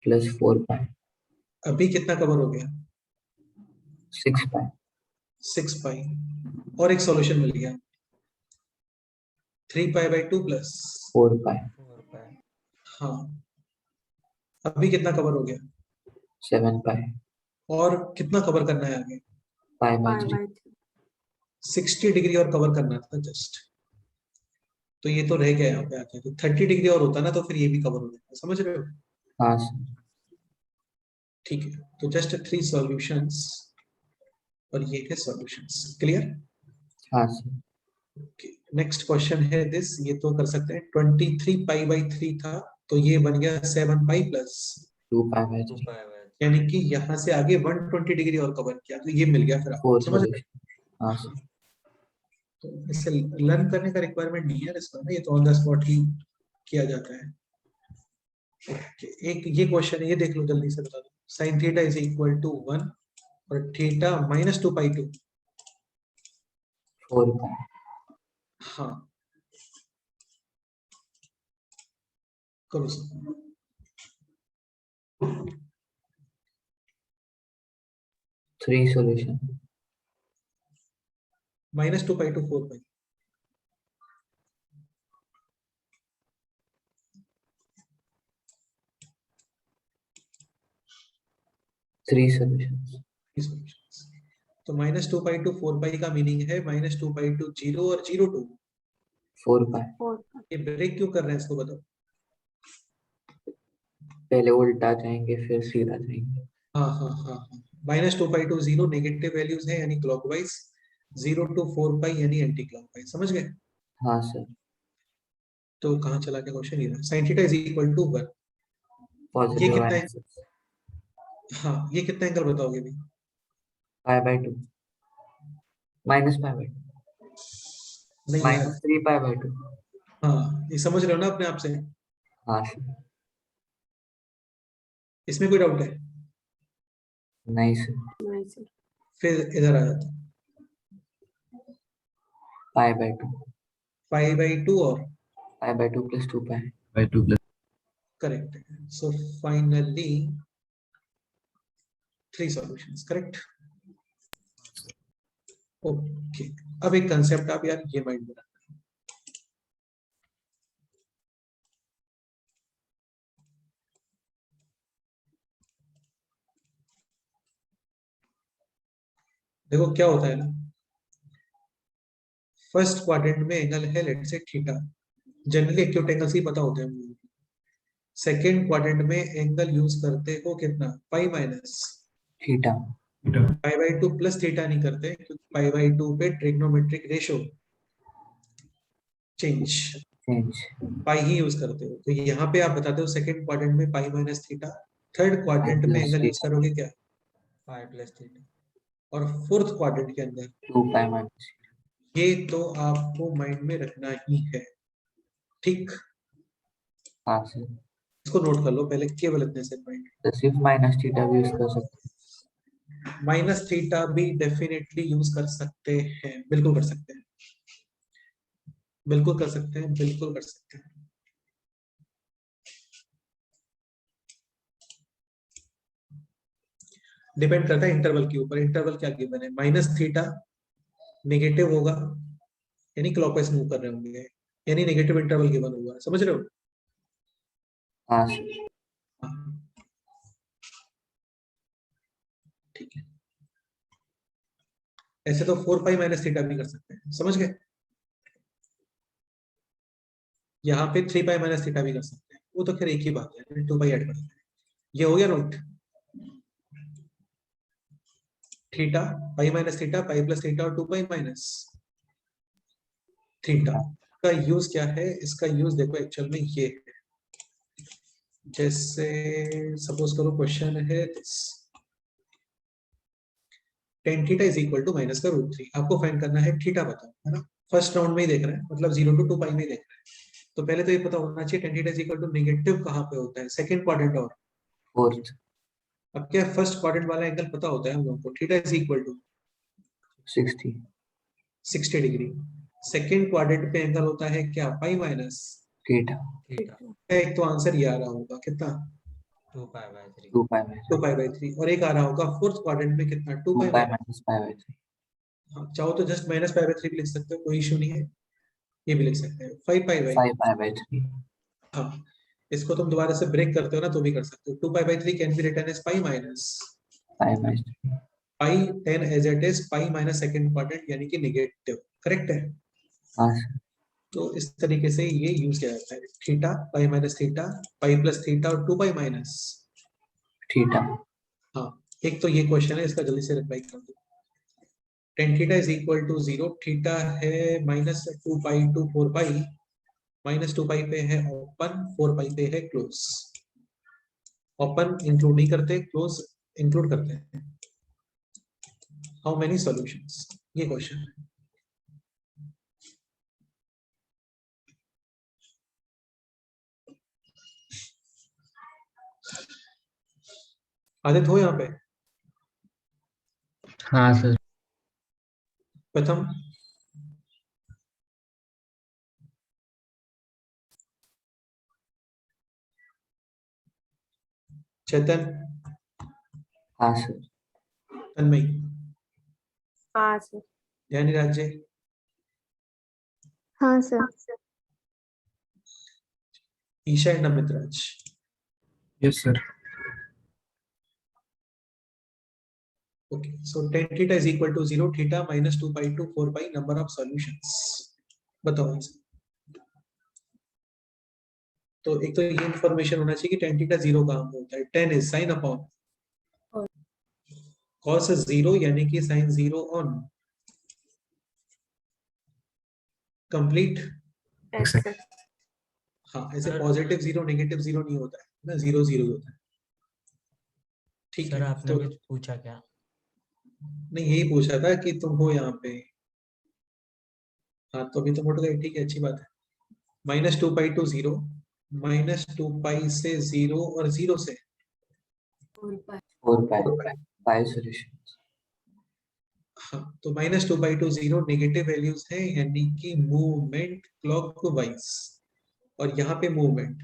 प्लस 4 पाई अभी कितना कवर हो गया? 6 पाई 6 पाई, और एक सॉल्यूशन मिल गया 3 pi by 2 plus 4 pi 4 by हाँ अभी कितना कवर हो गया 7 पाई और कितना कवर करना है आगे? पाई पाई बाय 3 बाय 60 डिग्री और कवर करना था जस्ट, तो ये तो रह गया यहाँ पे आके। तो 30 डिग्री और होता ना तो फिर ये भी कवर हो जाता, समझ रहे हो? हाँ सर। ठीक है, तो जस्ट 3 सॉल्यूशंस और ये है सॉल्यूशंस। क्लियर? हाँ सर। नेक्स्ट क्वेश्चन है दिस, ये तो कर सकते हैं। 23 पाई बाई 3 था, तो ये बन गया 7 pi plus, 2 pi by 2 3 pi by यानी कि यहाँ से आगे 120 डिग्री और कवर किया, तो ये मिल गया फिर आपको, 4 समझ रहे हो? सॉल्यूशन। हाँ सर। तो इससे लर्न करने का रिक्वायरमेंट नहीं है इसका ना, ये तो ऑन द स्पॉट ही किया जाता है। एक ये क्वेश्चन है, ये देख लो जल्दी से बता दो। sin theta is equal to 1 और थीटा माइनस 2 पाई 2। 4 पाई। हाँ, करो sir. Three solution. Minus 2 pi 2 4 pi. Three solution. तो माइनस 2 पाई 2 4 पाई का मीनिंग है माइनस 2 पाई 2 0 और 0 2। 4 पाई। 4 ये ब्रेक क्यों कर रहे हैं इसको बताओ? पहले उल्टा जाएंगे फिर सीधा जाएंगे। हाँ हाँ हाँ हाँ, माइनस 2 पाई 2 0 नेगेटिव वैल्यूज है यानी क्लॉकवाइज, 0 टू 4 पाई यानी एंटी क्लॉकवाइज, समझ गए? हाँ सर। तो कहाँ चला गया क्वेश्चन? ये sin theta is equal to 1। ये पॉजिटिव कितना है? एक्सिस। हाँ, ये कितना एंगल बताओगे भी? पाई बाय 2 माइनस पाई बाय 2 नहीं यार, माइनस 3 पाई बाय 2। हाँ ये समझ रहे हो ना अपने आप से? हाँ सर। इसमें कोई डाउट है? नहीं सर। नहीं सर। फिर इधर आ जाता, पाई बाय 2। पाई बाई 2 और pi by 2 plus 2 pi by 2 plus. Correct है। So finally 3 solutions, correct? Okay, अब एक कंसेप्ट आप यार ये माइंड में रखना। देखो क्या होता है ना, फर्स्ट क्वाड्रेंट में एंगल है let's say theta, generally acute angles ही पता होते हैं। सेकेंड क्वाड्रेंट में एंगल यूज करते हो कितना? Pi minus theta. Pi by 2 plus theta नहीं करते, क्योंकि पाई बाई 2 पे trigonometric ratio change, change. Pi ही यूज करते हो। तो यहाँ पे आप बताते हो सेकंड क्वाड्रेंट में पाई minus theta, third pi quadrant में प्लस एंगल यूज थीटा। करोगे क्या? Pi plus theta. और फोर्थ क्वाड्रेंट के अंदर 2 पाई माइनस। ये तो आपको माइंड में रखना ही है, ठीक? हाँ सर। इसको नोट कर लो पहले, केवल इतने से पॉइंट। तो सिर्फ माइनस थीटा भी यूज कर सकते माइनस थीटा भी डेफिनेटली यूज कर सकते हैं, बिल्कुल कर सकते हैं, बिल्कुल कर सकते हैं, बिल्कुल कर सकते हैं। डिपेंड करता है इंटरवल के ऊपर। इंटरवल क्या गिवन है? माइनस थीटा नेगेटिव होगा यानी क्लॉकवाइज मूव कर रहे होंगे, यानी नेगेटिव इंटरवल गिवन होगा, समझ रहे हो? हाँ सर। हाँ, ठीक है। ऐसे तो 4 पाई माइनस थीटा भी कर सकते हैं, समझ गए? यहाँ पे 3 पाई माइनस थीटा भी कर सकते हैं, वो तो खैर एक ही बात है, 2 पाई ऐड कर सकते हैं। ये हो गया note? Theta pi minus theta, pi plus theta और 2 पाई माइनस थीटा का यूज क्या है? इसका यूज देखो एक्चुअल में ये है, जैसे सपोज करो क्वेश्चन है tan theta is equal to minus का रूट 3, आपको फाइंड करना है थीटा, बताओ, है ना? फर्स्ट राउंड में ही देख रहे हैं, मतलब 0 टू 2 पाई में ही देख रहे हैं। तो पहले तो ये पता होना चाहिए tan theta is equal to negative कहाँ पे होता है? सेकंड क्वाड्रेंट और फोर्थ। अब क्या फर्स्ट क्वाड्रेंट वाला एंगल पता होता है हम लोगों को, theta is equal to 60 60 degree. Second quadrant पे एंगल होता है क्या? पाई माइनस थीटा। थीटा एक तो आंसर ये आ रहा होगा कितना? 2 pi by 3। 2 pi minus 2 pi by 3। और एक आ रहा होगा फोर्थ क्वाड्रेंट में कितना? 2 2 pi pi minus. Minus pi by 3। हाँ, चाहो तो जस्ट माइनस पाई बाई 3 भी लिख सकते हो, कोई इशू नहीं है, ये भी लिख सकते हैं 5 पाई बाई। 5 pi by 3। हाँ, इसको तुम दोबारा से ब्रेक करते हो ना तो भी कर सकते हो. 2 pi by 3 can be written as pi minus pi by 3. pi 10 as it is pi minus second quadrant यानी कि नेगेटिव. करेक्ट है. हाँ सर. तो इस तरीके से ये यूज किया जाता है. Theta pi minus theta pi plus theta और 2 पाई माइनस थीटा. हाँ. एक तो ये क्वेश्चन है, इसका जल्दी से रिप्लाई कर दो. tan theta is equal to 0. Theta है minus 2 pi to 4 pi. Minus 2 pi पे है ओपन, 4 पाई पे है क्लोज. ओपन इंक्लूड नहीं करते, क्लोज इंक्लूड करते हैं. हाउ मेनी सॉल्यूशंस, ये क्वेश्चन है. आदित्य हो यहाँ पे? हाँ सर. प्रथम, चेतन, हाँ सर. तन्मय, हाँ सर. ध्यान राज्य, हाँ sir. Isha and Amit Raj. Yes sir. Okay, so tan theta is equal to 0, theta minus 2 pi to 4 pi, number of solutions. बताओ आंसर. तो एक तो ये इंफॉर्मेशन होना चाहिए कि tan theta 0 कहाँ होता है. tan is sin upon cos is 0 यानी कि sin 0 on. कंप्लीट. हाँ, ऐसे पॉजिटिव 0 नेगेटिव 0 नहीं होता है ना, 0 0 होता है. ठीक है. सर आपने तो कुछ पूछा क्या? नहीं, यही पूछा था कि तुम हो यहाँ पे. हाँ, तो अभी तुम उठ गए. ठीक है, अच्छी बात है. माइनस 2 पाई टू 0, माइनस 2 पाई से 0 और 0 से 4 pi. pi solutions. हाँ, तो minus 2 by two 0 negative values है यानी कि मूवमेंट क्लॉकवाइज. और यहाँ पे मूवमेंट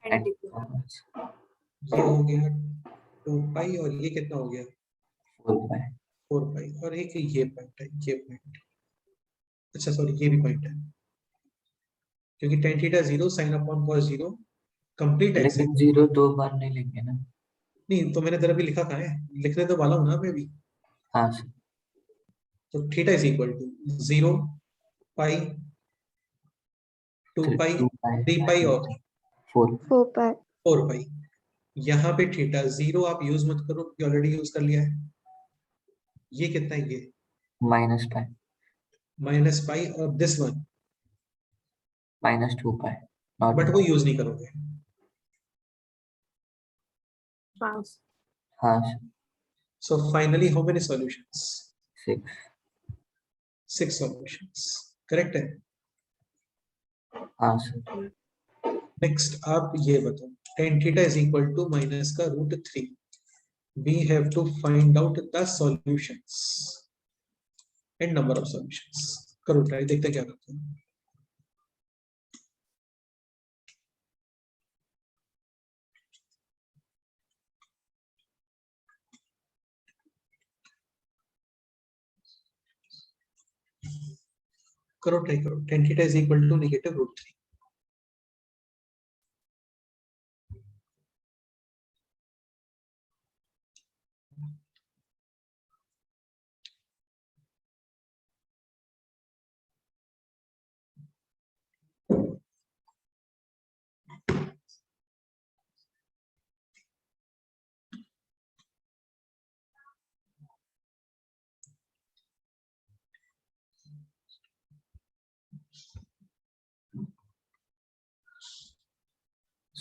ये हो गया 2 पाई और ये कितना हो गया 4 pi. 4 पाई. और एक ये पॉइंट है, ये पॉइंट. अच्छा सॉरी, ये भी पॉइंट है क्योंकि tan theta 0 sin upon cos 0 complete है. लेकिन 0 2 बार नहीं लेंगे ना. नहीं तो मैंने तेरा भी लिखा कहाँ है, लिखने तो वाला हूँ ना मैं भी. हाँ सर. तो theta is equal to 0 pi 2 pi 2 pi. 3 pi और 4. 4 pi. 4 पाई. यहाँ पे थीटा 0 आप यूज मत करो क्योंकि ऑलरेडी यूज कर लिया है. ये कितना है, ये minus pi. माइनस पाई और this one, minus 2 pi. Not but वो यूज नहीं करोगे. हाँ sir. So finally how many solutions? 6. 6 solutions. Correct है. हाँ सर. नेक्स्ट आप ये बताओ. tan theta is equal to minus का root 3. We have to find out the solutions and number of solutions. करो ट्राई, देखते हैं क्या करते हैं. करो ट्राई करो. tan theta is equal to negative root 3.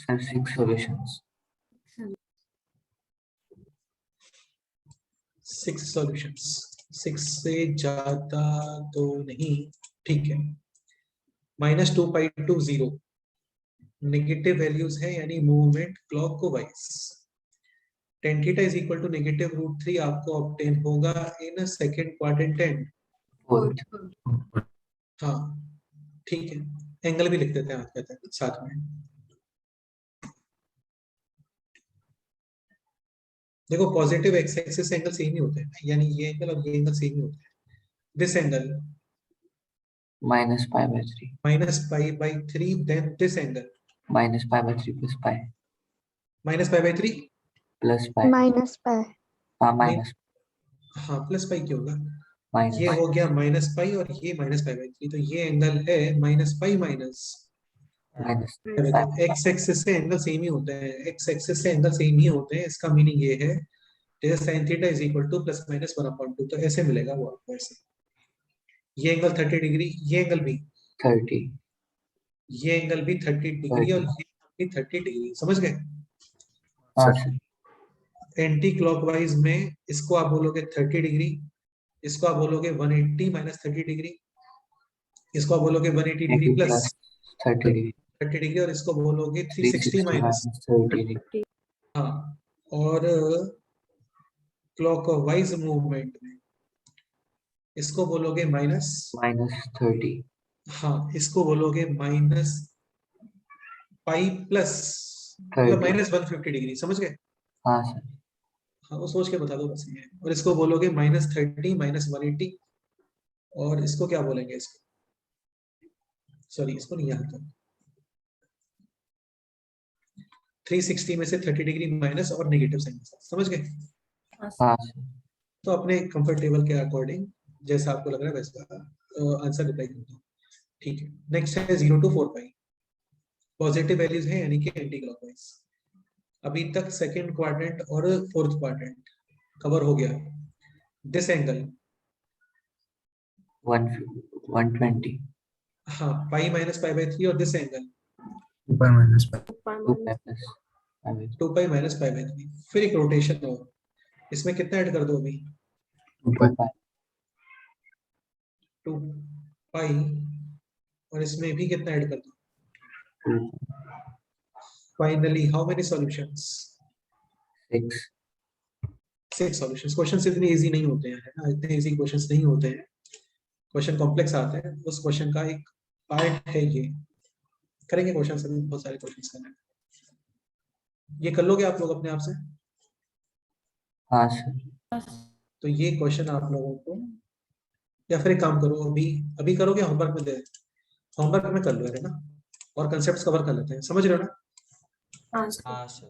Sir, 6 solutions. 6 solutions. 6 से ज्यादा तो नहीं. ठीक है. Minus 2 pi to 0 negative values है यानी movement clockwise. tan theta is equal to negative root 3 आपको ऑब्टेन होगा इन सेकंड क्वाड्रेंट एंड. 4. हाँ ठीक है. एंगल भी लिख देते हैं, आप कहते हैं साथ में. देखो positive x axis angle same ही होते हैं, यानी ये एंगल और ये एंगल सेम ही होते हैं. This angle minus pi by 3. minus pi by 3, then this angle minus pi by 3 plus pi minus pi by 3 plus pi. Minus पाई हाँ minus हाँ प्लस पाई क्या होगा, minus ये हो गया माइनस पाई और ये माइनस पाई बाई 3, तो ये एंगल है minus pi minus minus x axis से एंगल सेम ही होते हैं, एक्स एक्सिस से एंगल सेम ही होते हैं, इसका मीनिंग ये है जैसे sin theta is equal two plus minus 1/2, तो ऐसे मिलेगा वो आपको ऐसे। ये एंगल 30 डिग्री, ये एंगल भी 30. ये एंगल भी 30 डिग्री और ये भी 30 डिग्री, समझ गए। हाँ sir. एंटी क्लॉकवाइज में इसको आप बोलोगे 30 डिग्री, इसको आप बोलोगे 180 माइनस 30 डिग्री, इसको आप बोलोगे 180 degree 80 plus plus 30 degree. 30 degree, और इसको बोलोगे 360 360 माइनस। minus 30 degree. हाँ, और क्लॉकवाइज मूवमेंट में इसको बोलोगे माइनस, minus 30. हाँ इसको बोलोगे माइनस पाई प्लस, मतलब 30. माइनस 150 डिग्री, समझ गए। हाँ sir. हाँ वो सोच के बता दो बस ये, और इसको बोलोगे माइनस 30 माइनस 180, और इसको क्या बोलेंगे, इसको सॉरी इसको नहीं याद कर, 360 में से 30 डिग्री माइनस और नेगेटिव साइन, समझ गए। हाँ sir. तो अपने कंफर्टेबल के अकॉर्डिंग जैसा आपको लग रहा है वैसा आंसर रिप्लाई कर दो, ठीक है। नेक्स्ट है 0 to 4 पाई, पॉजिटिव वैल्यूज है यानी कि एंटी क्लॉकवाइज। अभी तक सेकंड क्वाड्रेंट और फोर्थ क्वाड्रेंट कवर हो गया। This angle 120. हाँ पाई माइनस पाई बाई 3, और this angle 2 pi plus pi by 2 pi minus pi by 3। फिर एक रोटेशन हो, इसमें कितना ऐड कर दो अभी, 2 pi. 2 पाई, और इसमें भी कितना ऐड कर दो। 2. Finally how many solutions, 6. 6 solutions. Questions इतने इजी नहीं होते हैं, है ना, इतने इजी क्वेश्चंस नहीं होते हैं, क्वेश्चन कॉम्प्लेक्स आते हैं। उस क्वेश्चन का एक पार्ट है ये, करेंगे क्वेश्चन अभी, बहुत सारे क्वेश्चंस करने हैं। ये कर लोगे आप लोग अपने आप से। हाँ sir. तो ये क्वेश्चन आप लोगों को, या फिर एक काम करो, अभी अभी करोगे, होमवर्क में दे, होमवर्क में कर लो है ना, और कंसेप्ट्स कवर कर लेते हैं, समझ रहे हो ना। हाँ सर। हाँ sir.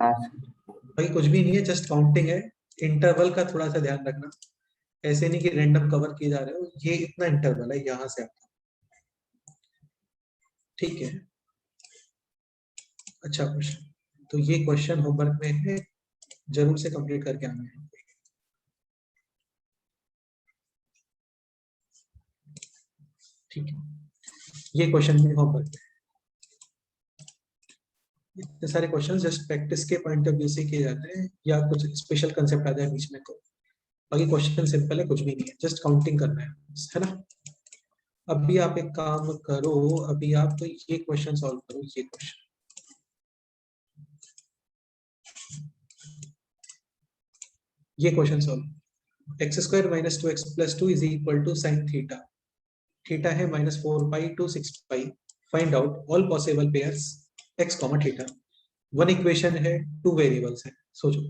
भाई कुछ भी नहीं है, जस्ट काउंटिंग है। इंटरवल का थोड़ा सा ध्यान रखना, ऐसे नहीं कि रैंडम कवर किए जा रहे हो, ये इतना इंटरवल है यहाँ से आपका, ठीक है। अच्छा क्वेश्चन, तो ये क्वेश्चन होमवर्क में है, जरूर से कंप्लीट करके आना है, ठीक है। ये क्वेश्चन भी होमवर्क में है। इतने सारे क्वेश्चन जस्ट प्रैक्टिस के पॉइंट ऑफ व्यू से किए जाते हैं, या कुछ स्पेशल कंसेप्ट आ जाए बीच में तो, बाकी क्वेश्चन सिंपल है, कुछ भी नहीं है, जस्ट काउंटिंग करना है ना। अभी आप एक काम करो, अभी आप तो ये क्वेश्चन सॉल्व करो, ये क्वेश्चन, ये question solve. X square minus 2x plus 2 is equal to sine theta, theta है minus 4 pi to 6 pi, find out all possible pairs x comma theta. One equation है, 2 वेरिएबल्स है, सोचो।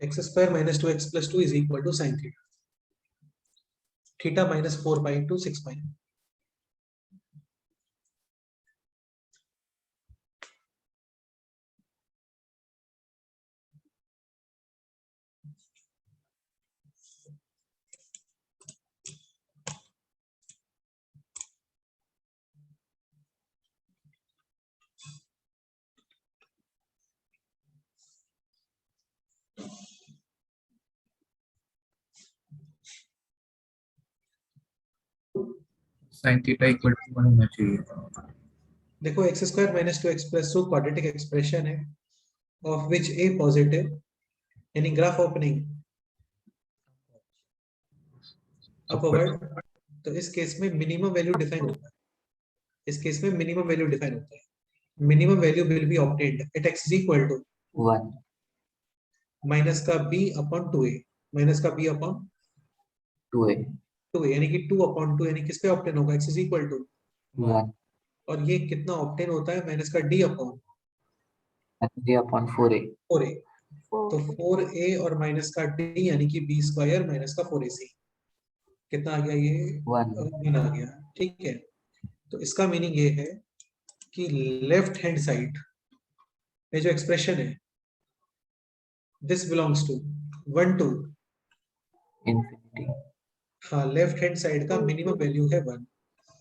X square minus 2x plus 2 is equal to sine theta, theta minus 4 pi to 6 pi. sin theta equal to 1 होना चाहिए। देखो x square minus 2x plus 2 quadratic expression है, of which A positive, यानी graph opening upward. तो इस case में minimum value define होता है, इस केस में मिनिमम वैल्यू डिफाइन होता है, minimum value will be obtained at x is equal to 1 minus का b अपॉन 2a, माइनस का b अपॉन 2a 2a, यानी कि 2 अपॉन 2 यानी किस पे ऑप्टेन होगा, x इज इक्वल टू 1 और ये कितना ऑप्टेन होता है माइनस का d upon and j upon 4a 4a, तो 4a और माइनस का d यानी कि b स्क्वायर माइनस का 4ac, कितना आ गया ये 1 1 आ गया। ठीक है, तो इसका मीनिंग ये है कि लेफ्ट हैंड साइड में जो एक्सप्रेशन है दिस बिलोंग्स टू 1 2, infinity हाँ लेफ्ट हैंड साइड का मिनिमम वैल्यू है 1,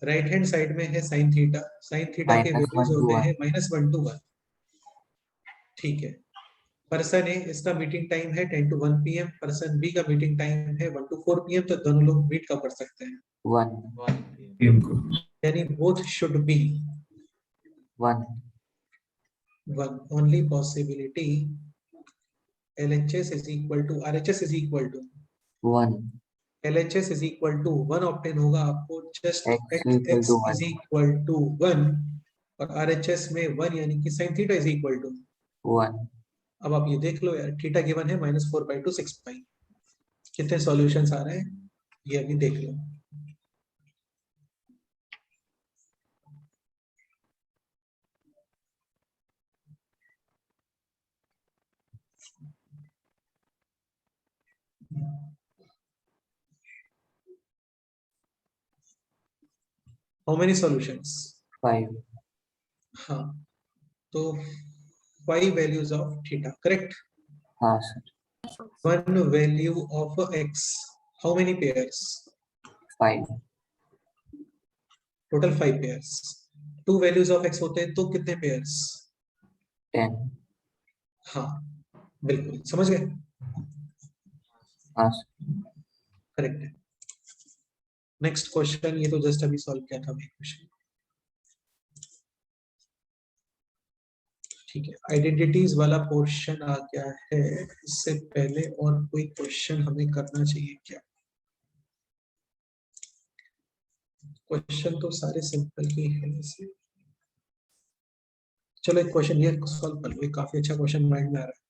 राइट हैंड साइड में है साइन थीटा, साइन थीटा के minus वैल्यूज 1 to होते 1 हैं -1 to 1। ठीक है, पर्सन ए इसका मीटिंग टाइम है 10 to 1 PM, पर्सन बी का मीटिंग टाइम है 1 to 4 PM, तो दोनों लोग मीट कब कर सकते हैं, 1 1 PM. PM को यानी both should be 1 1, only possibility LHS is equal to RHS is equal to 1 LHS is equal to 1 obtain होगा आपको just x at equal x to is 1 equal to 1 और RHS में 1 यानी कि sin theta is equal to, 1 अब आप ये देख लो यार, थीटा गिवन है -4 पाई to 6 पाई, कितने सॉल्यूशंस आ रहे हैं ये अभी देख लो। हाउ मेनी सॉल्यूशंस, 5 हाँ, तो 5 वैल्यूज ऑफ थीटा, करेक्ट, हाँ sir 1 value of x, how many pairs, 5 total 5 pairs, 2 values of x होते हैं तो कितने पेयर्स, 10 हाँ बिल्कुल समझ गए, हाँ सर करेक्ट है। नेक्स्ट क्वेश्चन, ये तो जस्ट अभी सॉल्व किया था क्वेश्चन। ठीक है, आइडेंटिटीज वाला पोर्शन आ गया है, इससे पहले और कोई क्वेश्चन हमें करना चाहिए क्या, क्वेश्चन तो सारे सिंपल ही है वैसे। चलो एक क्वेश्चन ये सॉल्व कर लो, काफी अच्छा क्वेश्चन माइंड में आ रहा है।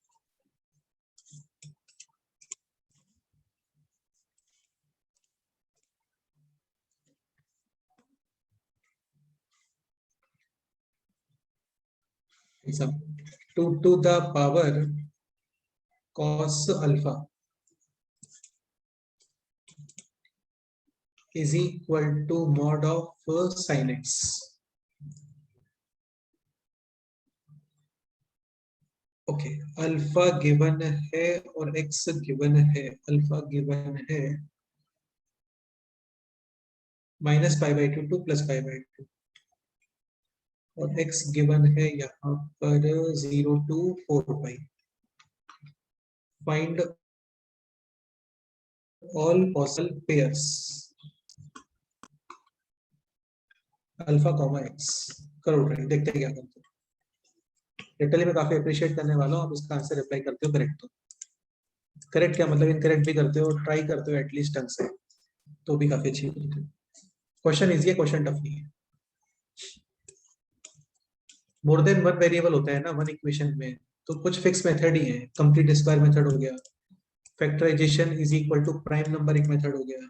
Example 2 to the power cos alpha is equal to mod of sin x, okay, alpha given है और एक्स गिवन है, अल्फा गिवन है -π/2 to +π/2 और एक्स गिवन है यहाँ पर 0 to 4 pi, find all possible pairs alpha comma x, करो try, देखते हैं क्या करते हो। लिटरली मैं काफी अप्रिशिएट करने वाला हूँ, आप इसका आंसर रिप्लाई करते हो करेक्ट, तो करेक्ट क्या मतलब इनकरेक्ट भी करते हो, ट्राई करते हो एटलीस्ट ढंग से, तो भी काफी अच्छी बात है। क्वेश्चन इजी है, क्वेश्चन टफ नहीं है। मोर देन वन वेरिएबल होता है ना वन इक्वेशन में, तो कुछ फिक्स मेथड ही है, कंप्लीट स्क्वायर मेथड हो गया, factorization is equal to prime number एक मेथड हो गया,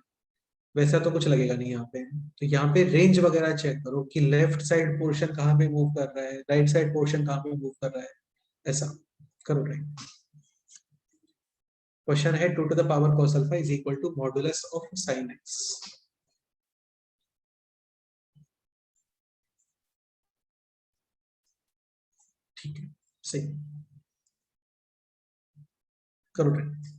वैसा तो कुछ लगेगा नहीं यहाँ पे। तो यहाँ पे रेंज वगैरह चेक करो कि लेफ्ट साइड पोर्शन कहाँ पे मूव कर रहा है, राइट साइड पोर्शन कहाँ पे मूव कर रहा है, ऐसा करो राइट। क्वेश्चन है 2 to the power cos alpha is equal to modulus of sin x, ठीक है सही, करो right.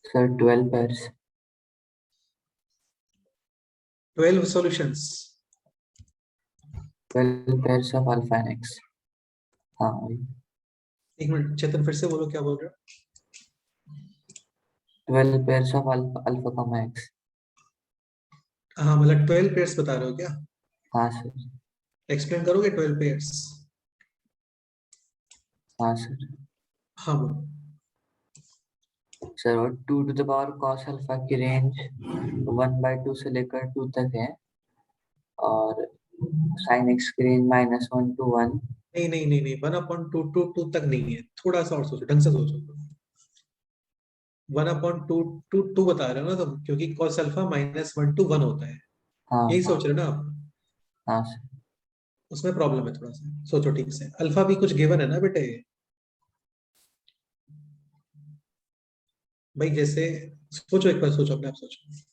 Sir, 12 pairs. 12 solutions. 12 pairs of alpha and x. हाँ वही। एक मिनट चेतन फिर से बोलो क्या बोल रहे हो? 12 pairs of alpha comma x. हाँ मतलब 12 पेयर्स बता रहे हो क्या? हाँ सर। एक्सप्लेन करोगे 12 पेयर्स? हाँ सर। हाँ बोलो। सर और 2 to the power cos alpha की रेंज 1/2 से लेकर 2 तक है और sin x की रेंज -1 to 1। नहीं नहीं नहीं नहीं 1/2 टू 2 तक नहीं है, थोड़ा सा और सोचो, ढंग से सोचो। 1/2 टू 2 बता रहे हो ना तुम, क्योंकि cos अल्फा -1 to 1 होता है, हाँ यही सोच रहे हो ना आप? हाँ सर। उसमें प्रॉब्लम है, थोड़ा सा सोचो ठीक से। अल्फा भी कुछ गिवन है ना बेटे भाई, जैसे सोचो, एक बार सोचो, अपने आप सोचो।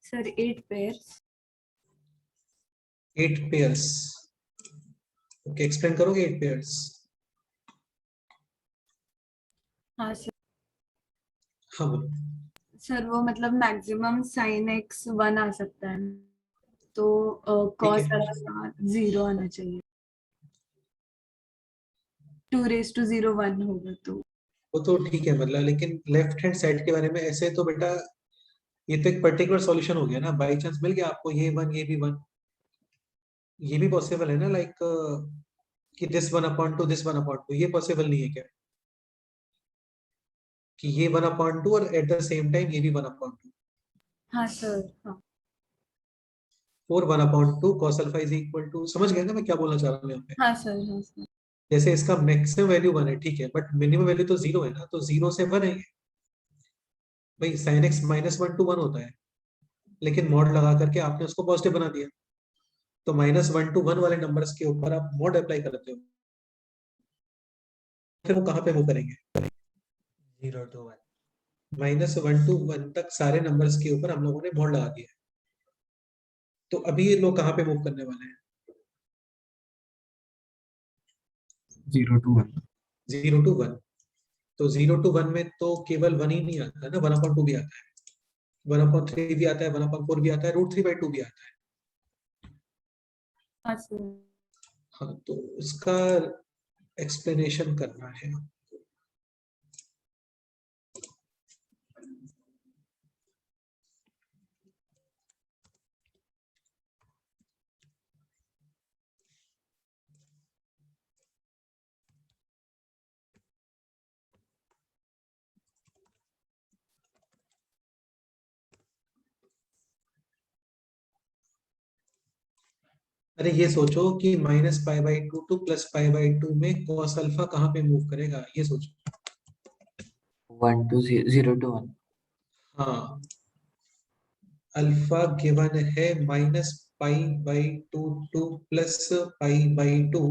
Sir 8 pairs. 8 pairs. Okay, explain करोगे 8 पेयर्स? हाँ सर। हाँ बोलो। सर वो मतलब मैक्सिमम sin x 1 आ सकता है, तो cos ठीक है। अल्फा 0 आना चाहिए। 2 raised to 0 1 होगा तो। वो तो ठीक है मतलब, लेकिन लेफ्ट हैंड साइड के बारे में ऐसे तो बेटा, ये तो एक पर्टिकुलर सॉल्यूशन हो गया ना, बाई चांस मिल गया आपको ये 1 ये भी 1, ये भी पॉसिबल है ना, लाइक कि दिस 1/2 दिस 1/2, ये पॉसिबल नहीं है क्या कि ये 1/2 और एट द सेम टाइम ये भी 1/2? हाँ सर। हाँ 4 1/2 cos alpha is equal to, समझ गए ना मैं क्या बोलना चाह रहा हूँ यहाँ पे? हाँ सर। हाँ सर। जैसे इसका मैक्सिमम वैल्यू 1 है, ठीक है, बट मिनिमम वैल्यू तो 0 है ना, तो 0 से 1 है ये। भाई sin x -1 to 1 होता है, लेकिन मॉड लगा करके आपने उसको पॉजिटिव बना दिया, तो -1 to 1 वाले नंबर्स के ऊपर आप मॉड अप्लाई करते हो, फिर वो कहाँ पे मूव करेंगे? 0 to 1। -1 to 1 तक सारे नंबर्स के ऊपर हम लोगों ने मॉड लगा दिया है। तो अभी ये लोग कहाँ पे मूव करने वाले हैं? 0 to 1। 0 to 1। तो 0 to 1 में तो केवल 1 ही नहीं आता है ना, 1/2 भी आता है, 1/3 भी आता है, 1/4 भी आता है, √3/2 भी आता है। हाँ सर। हाँ, तो उसका एक्सप्लेनेशन करना है। अरे ये सोचो कि -π/2 टू +π/2 में cos अल्फा कहाँ पे मूव करेगा, ये सोचो। 1 to 0 to 1। हाँ, अल्फा गिवन है -π/2 टू +π/2,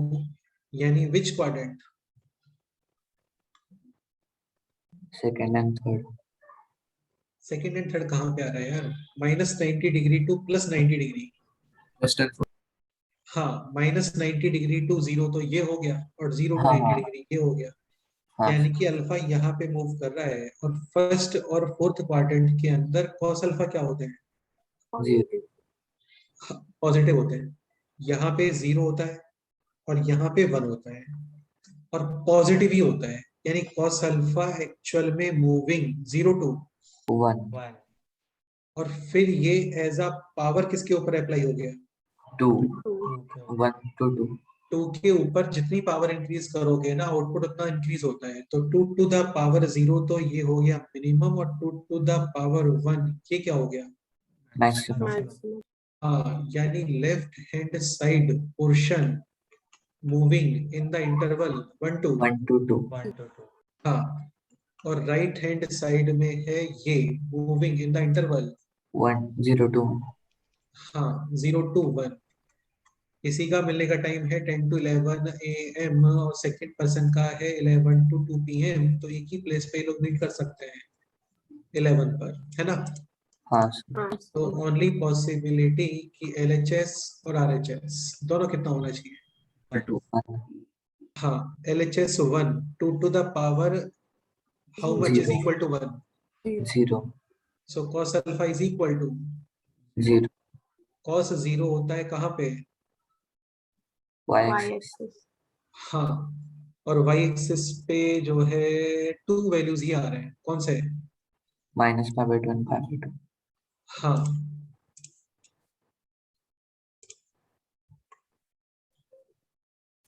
यानी which quadrant? Second and third. Second and third कहाँ पे आ रहा है यार? -90 degree to +90 degree. First and fourth. हाँ, -90 डिग्री टू 0 तो ये हो गया, और 0 to हाँ 90 हाँ डिग्री ये हो गया, हाँ यानी कि अल्फा यहाँ पे मूव कर रहा है, और फर्स्ट और फोर्थ क्वाड्रेंट के अंदर cos अल्फा क्या होते हैं? 0। पॉजिटिव होते हैं। यहाँ पे 0 होता है और यहाँ पे 1 होता है, और पॉजिटिव ही होता है, यानी cos अल्फा एक्चुअल में मूविंग 0 to 1 1। और फिर ये एज अ पावर किसके ऊपर अप्लाई हो गया? 2 2 के ऊपर। 1 to 2। 2 के ऊपर जितनी पावर इंक्रीज करोगे ना, आउटपुट उतना इंक्रीज होता है, तो 2 to the power 0 तो ये हो गया मिनिमम, और 2 to the power 1 ये क्या हो गया? मैक्सिमम। मैक्सिमम। हाँ, यानी left hand side portion moving in the interval 1 to 1 to 2. 1 to 2. हाँ, और राइट हैंड साइड में है ये moving in the interval 0 to 1. हाँ 0 to 1। इसी का मिलने का टाइम है 10 to 11 AM और सेकंड पर्सन का है 11 to 2 PM, तो एक ही प्लेस पे लोग मीट कर सकते हैं 11 पर, है ना। हाँ sir. तो ओनली पॉसिबिलिटी कि LHS और RHS दोनों कितना होना चाहिए। 1. हाँ, LHS 1 2 to the power how much is 0. equal to 1, 0. so cos alpha is equal to 0. cos 0 होता है कहाँ पे, Y axis. हाँ, और y एक्सिस पे जो है 2 वैल्यूज ही आ रहे हैं, कौन से, -π/2 and π/2. हाँ।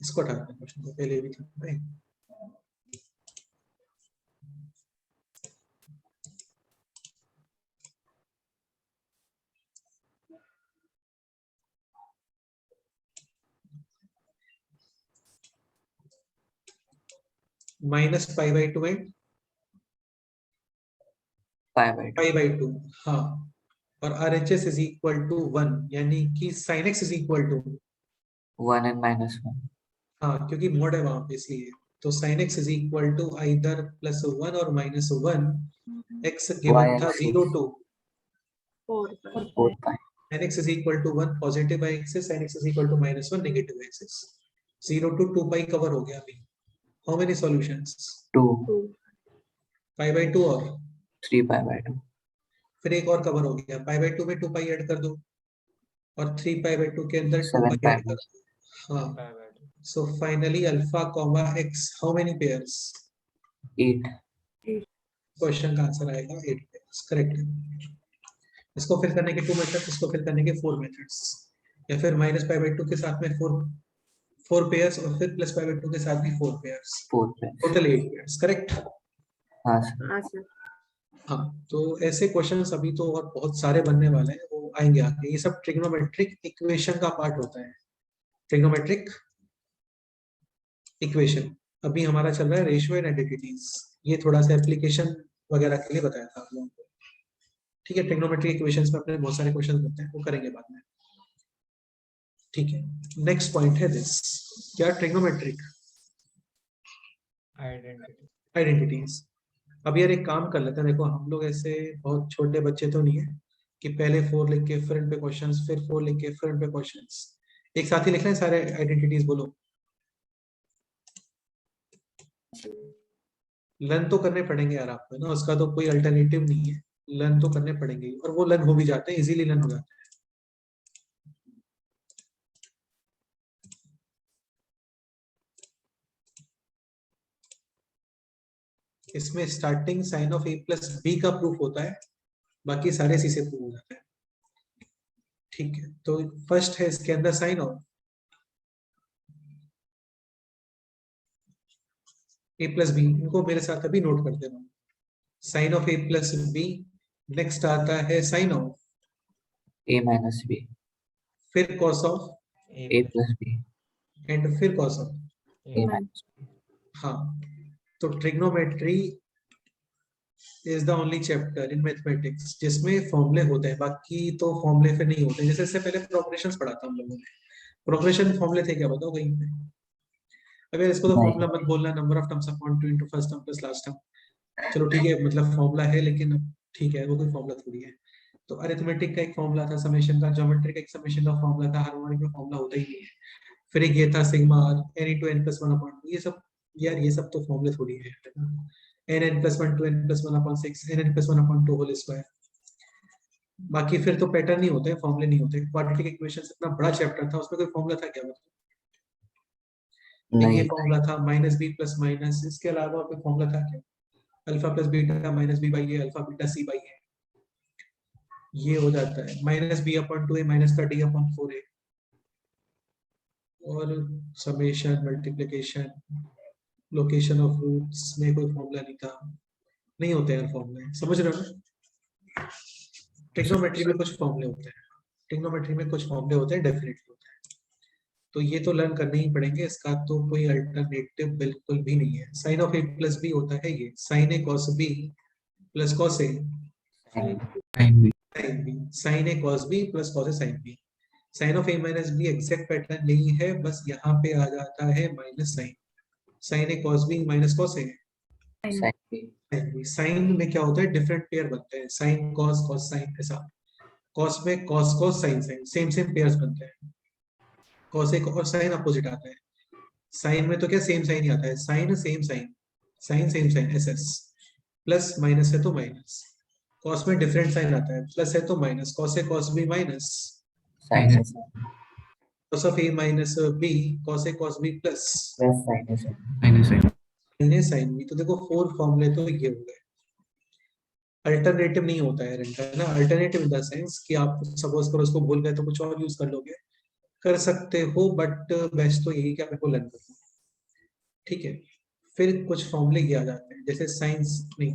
इसको हटाते हैं, क्वेश्चन को पहले भी था भाई। -π/2 एंड π/2. π/2, हाँ, और RHS इज इक्वल टू 1, यानी कि sin x is equal to 1 and -1. हाँ, क्योंकि मोड है वहां पे इसलिए, तो sin x is equal to either +1 और -1। x गिवन था 0 to 4 π. sin x is equal to 1 positive axis, sin x is equal to -1 negative axis. 0 to 2 pi cover हो गया अभी। How many solutions, 2. π/2 और 3 π/2. फिर एक और कवर हो गया, π/2 में 2 पाई ऐड कर दो और 3 π/2 के अंदर 2 7 पाई ऐड कर π/2. दो। हाँ, so finally alpha comma x how many pairs, 8. Question का आंसर आएगा 8 पेयर्स, करेक्ट। इसको फिल करने के 2 मेथड्स, इसको फिल करने के 4 मेथड्स, या फिर -π/2 के साथ में 4 पेयर्स और फिर +π/2 के साथ भी 4 pairs, 4 pairs. Total 8 pairs, correct. हाँ sir. हाँ, तो ऐसे क्वेश्चंस अभी तो और बहुत सारे बनने वाले हैं, वो आएंगे आगे। ये सब ट्रिग्नोमेट्रिक इक्वेशन का पार्ट होता है, ट्रिग्नोमेट्रिक इक्वेशन। अभी हमारा चल रहा है रेशियो एंड आइडेंटिटीज, ये थोड़ा सा एप्लीकेशन वगैरह के लिए बताया था आप लोगों को, ठीक है। ट्रिग्नोमेट्रिक इक्वेशंस में अपने बहुत सारे क्वेश्चन होते हैं, वो करेंगे बाद में, ठीक है। नेक्स्ट पॉइंट है दिस, क्या, ट्रिग्नोमेट्रिक आइडेंटिटीज। अब यार एक काम कर लेते हैं, देखो हम लोग ऐसे बहुत छोटे बच्चे तो नहीं है कि पहले 4 लिख के फिर इन पे क्वेश्चंस, फिर 4 लिख के फिर इन पे क्वेश्चंस, एक साथ ही लिख रहे हैं सारे आइडेंटिटीज, बोलो। लर्न तो करने पड़ेंगे यार आपको, ना उसका तो कोई अल्टरनेटिव नहीं है, लर्न तो करने पड़ेंगे, और वो लर्न हो भी जाते हैं, इजीली लर्न हो जाते हैं। इसमें starting sine of a plus B का प्रूफ होता है, बाकी सारे सी से प्रूफ हो जाते हैं, ठीक है। तो फर्स्ट है इसके अंदर sine of a plus B, इनको मेरे साथ अभी नोट कर देना, sine of a plus B. Next आता है sine of A minus B. फिर cos of A plus B. And फिर cos of, A minus B. हाँ। तो trigonometry is the only chapter in mathematics जिसमें फॉर्मूले होते हैं, बाकी तो फॉर्मूले फिर नहीं होते। जैसे इससे पहले प्रोग्रेशंस पढ़ा था हम लोगों ने, प्रोग्रेशन फॉर्मूले थे क्या, बताओ कहीं पे। अगर इसको तो फॉर्मूला मत बोलना, number of terms upon 2 into first term plus last term, चलो ठीक है, मतलब फॉर्मूला है, लेकिन ठीक है, वो कोई फॉर्मूला थोड़ी है। तो अरिथमेटिक का एक फॉर्मूला था, समेशन का, ज्योमेट्री का एक समेशन का फॉर्मूला था, हार्मोनिक का फॉर्मूला होता ही नहीं है। फिर एक ये था sigma n into n plus 1 upon 2, ये सब यार, ये सब तो फॉर्मूले थोड़ी है, n plus 1 to n plus 1 upon 6, n plus 1 upon 2 whole square. बाकी फिर तो पैटर्न नहीं होते, फॉर्मूले नहीं होते। क्वाड्रेटिक इक्वेशंस इतना बड़ा चैप्टर था, उसमें कोई फॉर्मूला था क्या, बताओ। ये फॉर्मूला था माइनस बी प्लस माइनस, इसके अलावा कोई फॉर्मूला था क्या, alpha plus beta minus b by a, alpha beta c by a, ये हो जाता है minus b upon 2a minus का डी अपॉन 4a, और summation, multiplication, location of roots में कोई फॉर्मूला नहीं था, नहीं होते यार फॉर्मूले, समझ रहे हो ना। ट्रिग्नोमेट्री में कुछ फॉर्मूले होते हैं, ट्रिग्नोमेट्री में कुछ फॉर्मूले होते हैं, डेफिनेटली होते हैं। तो ये तो लर्न करने ही पड़ेंगे, इसका तो कोई अल्टरनेटिव बिल्कुल भी नहीं है। Sine of A plus B होता है ये, sine A cos B plus cos A sin Sin B. Sine B, sine A cos B plus cos A sine B. Sine of A minus B exact pattern नहीं है, बस यहाँ पे आ जाता है minus sine, sine A cos B minus cos A sin B. Sine में क्या होता है, डिफरेंट पेयर बनते हैं, साइन कॉस कॉस साइन, ऐसा कॉस में cos cos sine sine same same pairs बनते हैं, कॉस एक और साइन अपोजिट आता है। साइन में तो क्या सेम साइन ही आता है, sine same sine, sine same sine S S, plus minus है तो माइनस, कॉस में डिफरेंट साइन आता है, प्लस है तो minus, cos A cos B minus, sin A cos of A minus B, cos A cos B plus plus sin A sin Sin A sin. Sine B. तो देखो 4 फॉर्मूले तो ये हो गए। अल्टरनेटिव नहीं होता है इनका ना, अल्टरनेटिव इन द सेंस कि आप सपोज करो उसको भूल गए तो कुछ और यूज कर लोगे, कर सकते हो, बट बेस्ट तो यही कि आप इसको लर्न करो, ठीक है। फिर कुछ फॉर्मूले ये आ जाते हैं, जैसे साइंस नहीं,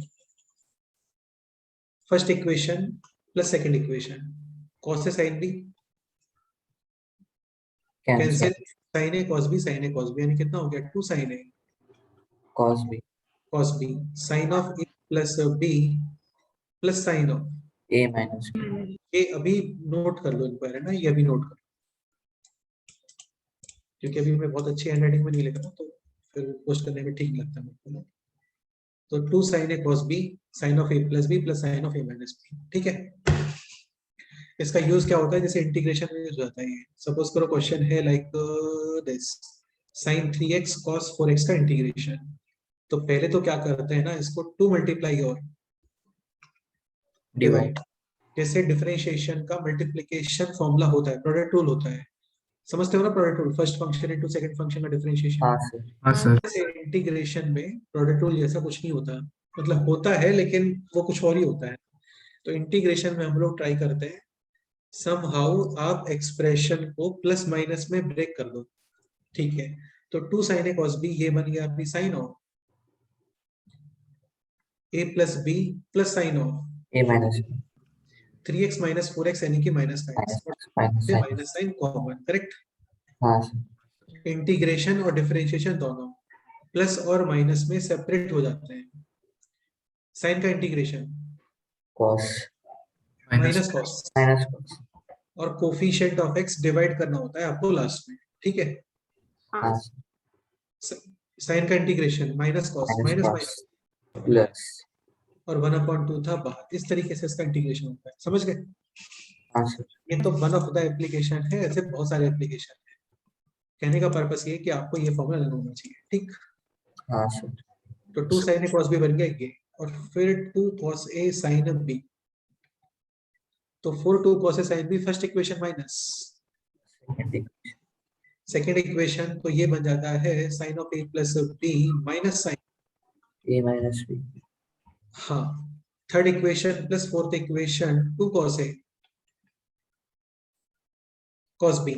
first equation plus second equation, cos A sine B cancel cancel, sine A cos B, sine A cos B यानी कितना हो गया, 2 sine A cos B cos B, sine of A plus B plus sine of, A minus B ये अभी note कर लो इनको, है ना, ये अभी नोट कर लो, क्योंकि अभी मैं बहुत अच्छी हैंडराइटिंग में नहीं लिखा ना, तो फिर पोस्ट करने में ठीक लगता है मेरे को ना। तो 2 sine A cos B, sine of A plus B plus sine of A minus B, ठीक है। इसका यूज क्या होता है, जैसे इंटीग्रेशन में यूज होता है ये, सपोज करो क्वेश्चन है like this, sin 3x cos 4x का इंटीग्रेशन, तो पहले तो क्या करते हैं ना, इसको 2 मल्टीप्लाई और डिवाइड, जैसे डिफरेंशिएशन का मल्टीप्लिकेशन फॉर्मूला होता है, प्रोडक्ट रूल होता है, समझते हो ना, product rule, first function into second function का डिफरेंशिएशन। हाँ sir हाँ सर. जैसे इंटीग्रेशन में प्रोडक्ट रूल जैसा कुछ नहीं होता, मतलब होता है लेकिन वो कुछ और ही होता है। तो इंटीग्रेशन में हम लोग ट्राई करते हैं समहाउ आप एक्सप्रेशन को प्लस माइनस में ब्रेक कर दो, ठीक है। तो 2 साइन ए कॉस बी ये बन गया आपकी sine of A plus B plus sine of A minus B 3x minus 4x यानी कि माइनस का minus x, minus से sin minus sine common, correct. हाँ sir इंटीग्रेशन और डिफरेंशिएशन दोनों प्लस और माइनस में सेपरेट हो जाते हैं, साइन का integration cos minus cos, minus cos और कोफिशिएंट ऑफ x डिवाइड करना होता है आपको लास्ट में, ठीक है। हाँ sir साइन का integration minus cos minus minus cos minus, plus और 1/2 था बाहर, इस तरीके से इसका इंटीग्रेशन होता है, समझ गए। हाँ sir ये तो वन ऑफ द एप्लीकेशन है, ऐसे बहुत सारे एप्लीकेशन है। कहने का पर्पस ये है कि आपको ये फॉर्मूला लर्न होना चाहिए, ठीक। हाँ sir तो 2 sin a cos b बन गया ये, और फिर 2 cos a sin b, तो 4 2 cos a sin b first equation minus second equation second equation, तो ये बन जाता है sin of a plus b minus sine, A minus B हाँ। Third equation plus fourth equation 2 cos a cos b,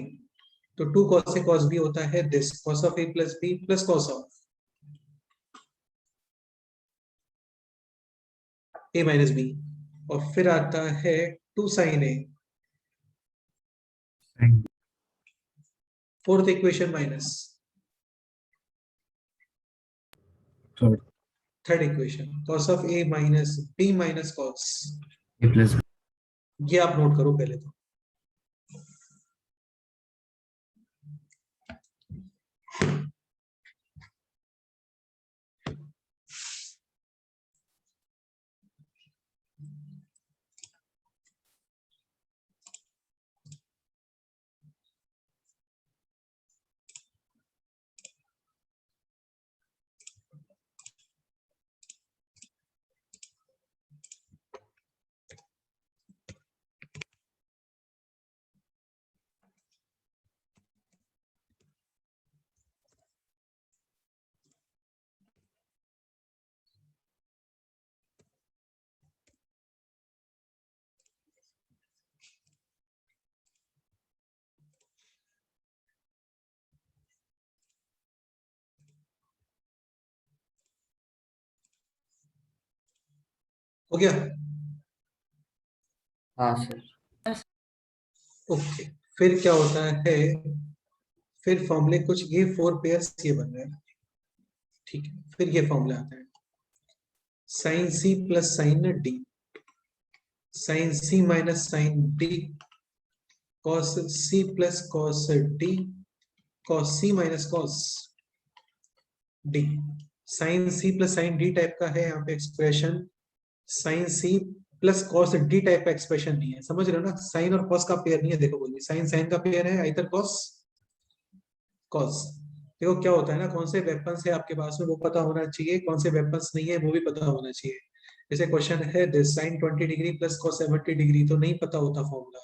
तो 2 cos a cos b होता है this, cos of a plus b plus cos of a minus b, और फिर आता है 2 sin a, Sin. Fourth equation minus Third. Third equation cos of a minus b minus cos, A plus B. ये आप note करो पहले तो। हो गया, हाँ sir ओके। फिर क्या होता है, फिर फॉर्मूले कुछ ये 4 पेयर्स ये बन रहे हैं, ठीक है। फिर ये फॉर्मूला आता है sine C plus sine D, sine C minus sine D, cos C plus cos D, cos C minus cos D. Sine C plus sine D type का है यहाँ पे expression, sine C plus cos D type का expression नहीं है, समझ रहे हो ना। साइन और कॉस का पेयर नहीं है, देखो बोलिए साइन साइन का पेयर है, आइदर कॉस कॉस। देखो क्या होता है ना, कौन से वेपन्स है आपके पास में वो पता होना चाहिए, कौन से वेपन्स नहीं है वो भी पता होना चाहिए। जैसे क्वेश्चन है this sine 20 degree plus cos 70 degree, तो नहीं पता होता फॉर्मूला,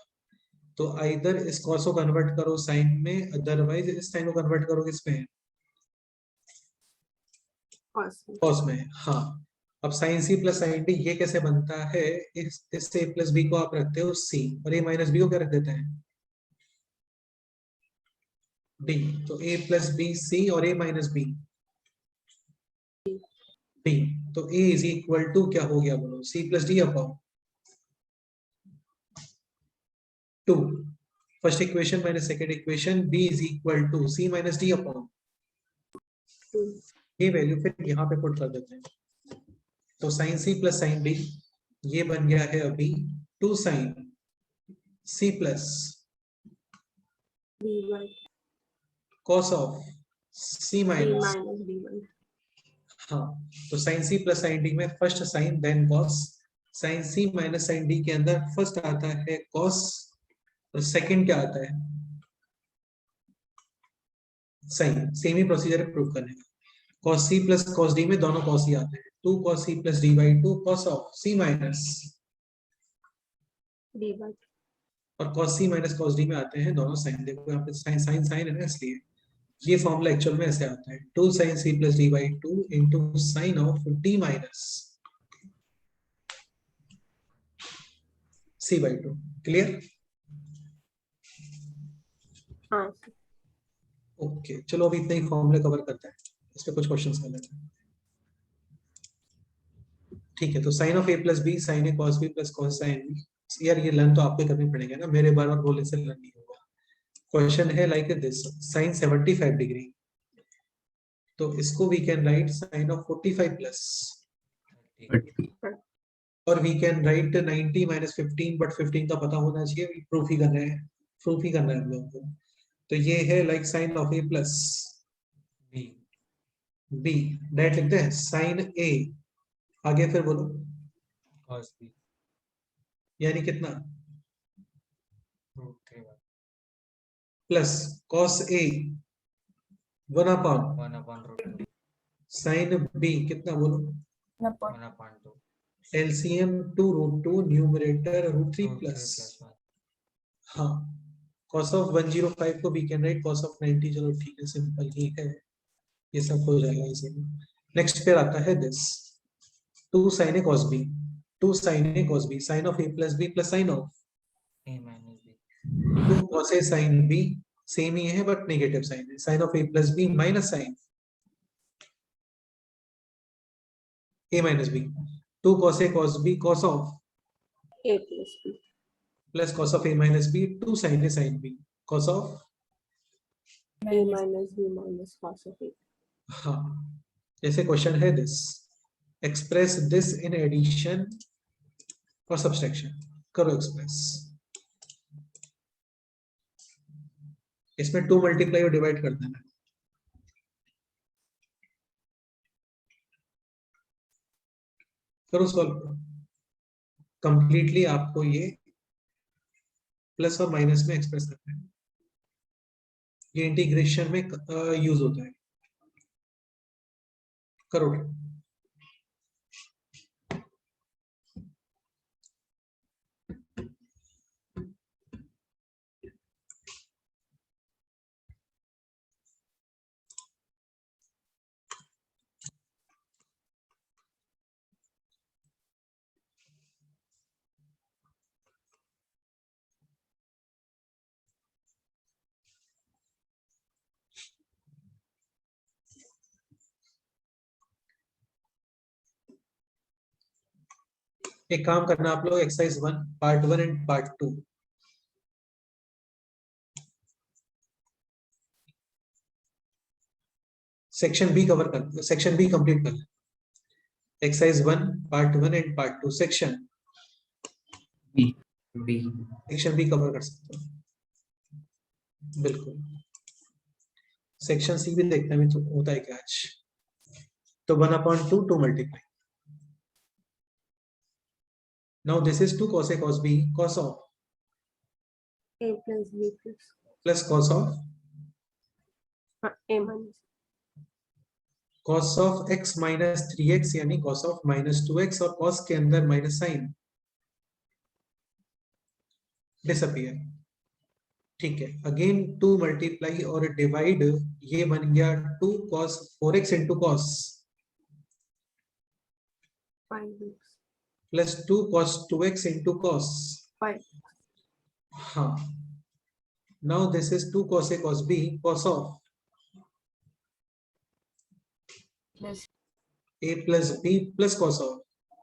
तो आइदर इस कॉस को कन्वर्ट करो साइन में, अदरवाइज इस साइन को कन्वर्ट करो किसमें, कॉस में। हाँ, अब sine C plus sine D ये कैसे बनता है, इस ए प्लस बी को आप रखते हो सी और ए माइनस बी को क्या रख देते हैं डी, तो ए प्लस बी सी और ए माइनस बी डी, तो ए इज इक्वल टू क्या हो गया बोलो, C plus D upon 2, first equation minus second equation, B is equal to C minus D upon, ये वैल्यू फिर यहाँ पे पुट कर देते हैं। तो sine C plus sine D ये बन गया है अभी 2 sine C plus cos of C minus, हाँ, तो sine C plus sine D में first sine then cos, sine C minus sine D के अंदर फर्स्ट आता है कॉस और सेकंड क्या आता है साइन। सेम ही प्रोसीजर प्रूव करने का, cos c plus cos d में दोनों cos ही आते हैं, 2 cos c plus d by 2 cos of c minus d by और cos c minus cos d में आते हैं दोनों साइन। देखो यहाँ पे साइन साइन साइन है ना, इसलिए ये फॉर्मूला एक्चुअल में ऐसे आता है 2 sin c plus d by 2 into sine of d minus c by 2। Clear? हाँ ओके, चलो अभी इतने ही फॉर्मूले कवर करते हैं, इस पे कुछ क्वेश्चंस कर लेते हैं। ठीक है, तो sine of A plus B sine A cos B plus cos sine B, यार ये लर्न तो आपको करनी पड़ेगा ना, मेरे बार बार बोलने से लर्न नहीं होगा। क्वेश्चन है लाइक दिस, साइन 75 डिग्री, तो इसको we can write sine of 45 plus, और we can write 90 minus 15, but 15 का पता होना चाहिए, प्रूफ ही करना है, प्रूफ ही करना है हम लोगों को। तो ये है like sine of A plus B, B, direct लिखते हैं साइन ए, आगे फिर बोलो cos b, यानी कितना √3 प्लस कॉस ए 1 अपॉन 1/√2, साइन बी कितना बोलो 1/2, एलसीएम 2√2 न्यूमरेटर √3 प्लस, √3 + 1, हाँ, cos ऑफ 105 को we can write cos of 90, चलो ठीक है, सिंपल ही है, ये सब हो जाएगा इसे। नेक्स्ट फिर आता है this 2 sin a cos b, 2 sin a cos b, sin of a plus b plus sin of a minus b, 2 cos a sin b, same ही है बट नेगेटिव साइन है, sin of a plus b minus sin a minus b, 2 cos a cos b cos of a plus b plus cos of a minus b, 2 sin a sin b cos of, a minus b minus cos of a। हाँ, जैसे question है this, express this in addition और subtraction, करो express, इसमें 2 multiply और divide कर देना, करो सॉल्व, कंप्लीटली आपको ये प्लस और माइनस में एक्सप्रेस करना है, ये इंटीग्रेशन में यूज होता है, करो। एक काम करना आप लोग, exercise 1 part 1 and part 2 section B cover कर, सेक्शन बी कंप्लीट कर, exercise 1 part 1 and part 2 section B. B. Section B cover कर सकते हो, बिल्कुल। सेक्शन सी भी देखते हैं तो होता है क्या आज। तो 1/2 to multiply. Now this is 2 cos A cos B cos of A plus B plus cos of A minus. cos of x minus 3x यानी cos of minus 2x और cos के अंदर माइनस साइन डिसअपियर। ठीक है, again 2 multiply और divide, ये बन गया 2 cos 4x into cos 5x. plus 2 cos 2x into cos 5. हाँ। Now this is 2 cos A cos B cos of plus A plus B plus cos of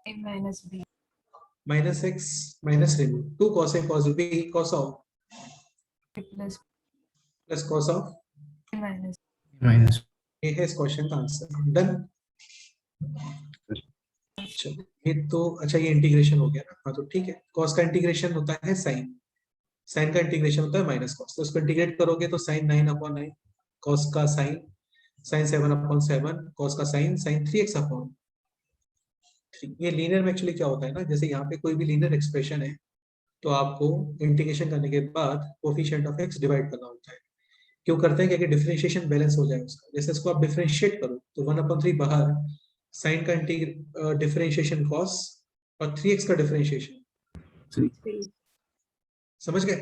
A minus B minus x minus remove 2 cos A cos B cos of A plus cos of A minus Minus. ये है इस question का answer. Done. चलो ये तो अच्छा, ये integration हो गया ना। हाँ तो ठीक है, cos का इंटीग्रेशन होता है साइन, साइन का इंटीग्रेशन होता है माइनस cos। तो उसको इंटीग्रेट करोगे तो साइन 9/9, cos का साइन 7/7, cos का साइन 3x/3। ये लीनियर में एक्चुअली क्या होता है ना, जैसे यहाँ पे कोई भी लीनियर एक्सप्रेशन है तो आपको इंटीग्रेशन करने के बाद कोफिशिएंट ऑफ x डिवाइड करना होता है। क्यों करते हैं? क्योंकि डिफरेंशिएशन बैलेंस हो जाए उसका। जैसे इसको आप डिफरेंशिएट करो तो 1/3 बाहर, साइन का डिफरेंशिएशन cos और 3x का डिफरेंशिएशन, 3. समझ गए?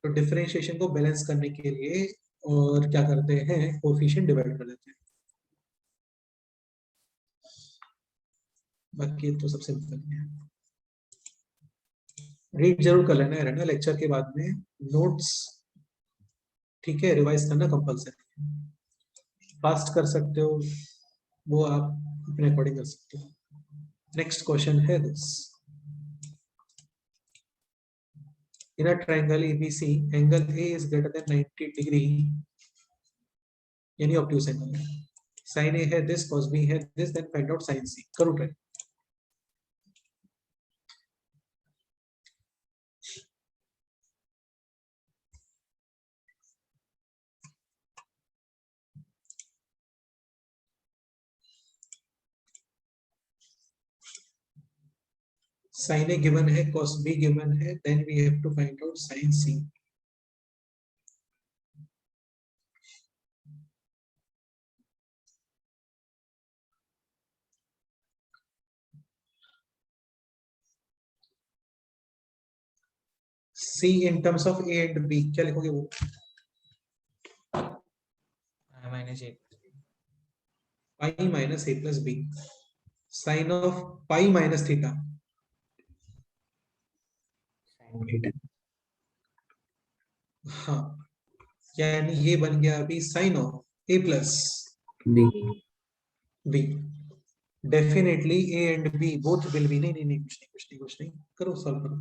तो डिफरेंशिएशन को बैलेंस करने के लिए और क्या करते हैं, कोफिशिएंट डिवाइड कर देते हैं। बाकी तो सब सिंपल है। रीड जरूर कर लेना है ना लेक्चर के बाद में, नोट्स ठीक है, रिवाइज करना कंपलसरी। फास्ट कर सकते हो वो आप अपने अकॉर्डिंग कर सकते हो। नेक्स्ट क्वेश्चन है this, in a triangle ABC angle A is greater than 90 degree यानी ऑब्ट्यूज एंगल है। sin A है this, cos B है this, then find out sin C। करो ट्राई। sin A given है, cos B given है, then we have to find out sin C। C in terms of A and B क्या लिखोगे वो? I minus A pi minus A plus B, sin of pi minus theta Sin theta. हाँ, यानी ये बन गया अभी sin of A plus B. B। Definitely A and B both will be, नहीं कुछ नहीं करो, सॉल्व करो।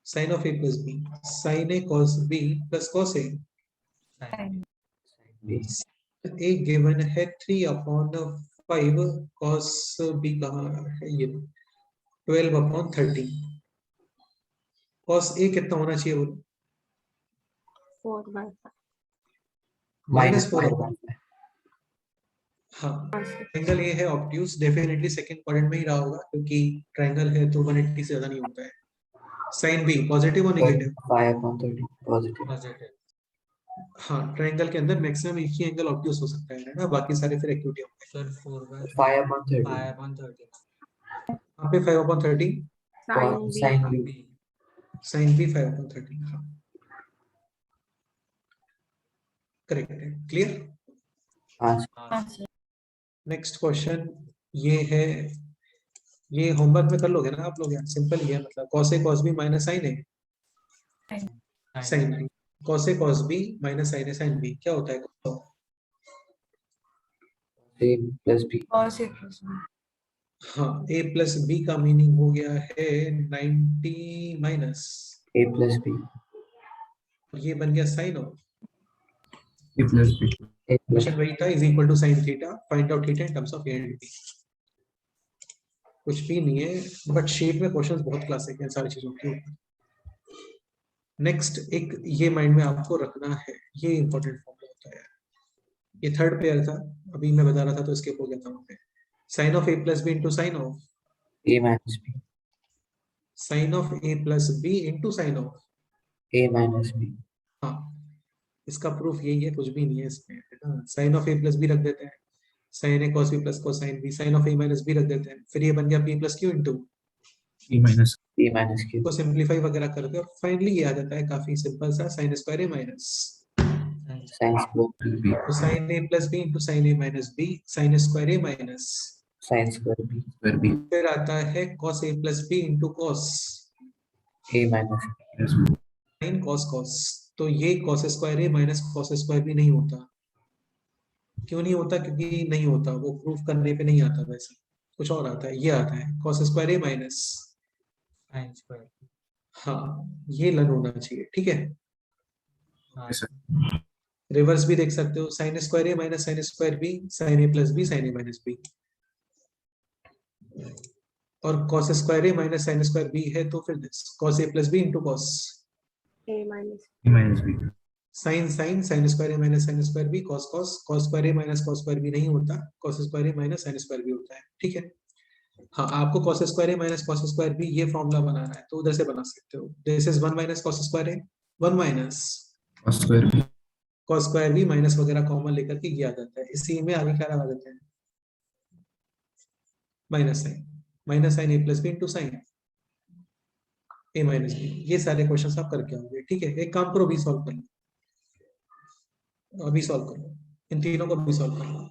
sin of A plus B, sin A cos B plus cos A। sin B. A given है 3/5, cos B कहाँ है, ये 12/30। cos A कितना होना चाहिए बोलो? 4/5. -4। हाँ, ट्रायंगल ये है ऑब्ट्यूज, डेफिनेटली सेकंड क्वाड्रेंट में ही रहा होगा क्योंकि ट्रायंगल है तो 180 से ज्यादा नहीं होता है। sin B पॉजिटिव और नेगेटिव? 5/30 positive. positive हाँ, ट्रायंगल के अंदर मैक्सिमम एक ही एंगल ऑब्ट्यूज हो सकता है ना, बाकी सारे फिर एक्यूटी होंगे। sir 4/5 5/30. 5/30 यहाँ पे 5/30, Sin B. Sin B. B sin B 5/30। हाँ करेक्ट है, क्लियर। हाँ नेक्स्ट क्वेश्चन ये है, ये होमवर्क में कर लोगे ना आप लोग यार, सिंपल ही है, मतलब cos A cos B minus sin A sin B, cos A cos B minus sin A sin B क्या होता है? A plus B. cos A plus B हाँ, A plus B का मीनिंग हो गया है 90 माइनस, A plus B. ये बन गया sin of A plus B. A plus question वही था, is equal to sine theta, find out theta in terms of A and B. कुछ भी नहीं है, बट शेप में क्वेश्चंस बहुत क्लासिक हैं सारी चीजों के ऊपर। नेक्स्ट एक ये माइंड में आपको रखना है, ये इंपॉर्टेंट फॉर्मूला होता है। ये थर्ड पेयर था, अभी मैं बता रहा था तो स्किप हो गया था वहां पे। Sine of A plus B into sine of A minus B. Sine of A plus B into sine of, A minus B. हाँ इसका प्रूफ यही है, कुछ भी नहीं है इसमें, है ना। Sine of A plus B रख देते हैं, sine A cos B plus cosine B, sine of A minus B रख देते हैं, फिर ये बन गया P plus Q into, E minus A minus Q. को सिंप्लीफाई वगैरह करते हैं और फाइनली ये आ जाता है काफी सिंपल सा, sign square A minus Sin square B. तो sign A plus B into sign A minus B, sign square A minus, sin square B. Square B. फिर आता है cos a plus B into cos A minus B. Minus B. Sine cos cos, तो ये cos square A minus cos square B नहीं होता। क्यों नहीं होता? क्योंकि नहीं होता, वो प्रूफ करने पे नहीं आता, वैसे कुछ और आता है, ये आता है cos square A minus, sine square. हाँ ये लन होना चाहिए, ठीक है। हाँ Yes, sir. रिवर्स भी देख सकते हो, sine square A minus sine square B, sine A plus B sine A minus B, और cos square A minus sine square B है तो फिर cos A plus B into cos, A minus E minus B. Sine sine sine square A minus sine square B, cos cos cos square A minus cos square B नहीं होता, cos square A minus sine square B होता है, ठीक है। हाँ आपको cos square A minus cos square B ये formula बनाना है तो उधर से बना सकते हो, this is 1 minus cos square A, 1 minus Cos square B. cos square B minus वगैरह कॉमन लेकर के ये आ जाता है, इसी में आगे क्या लगा देते हैं, minus sign A plus B into sign A minus B, ये सारे क्वेश्चंस आप करके आओगे, ठीक है। एक काम करो, अभी सॉल्व कर लो, अभी सॉल्व कर लो, इन तीनों को भी सॉल्व कर लो।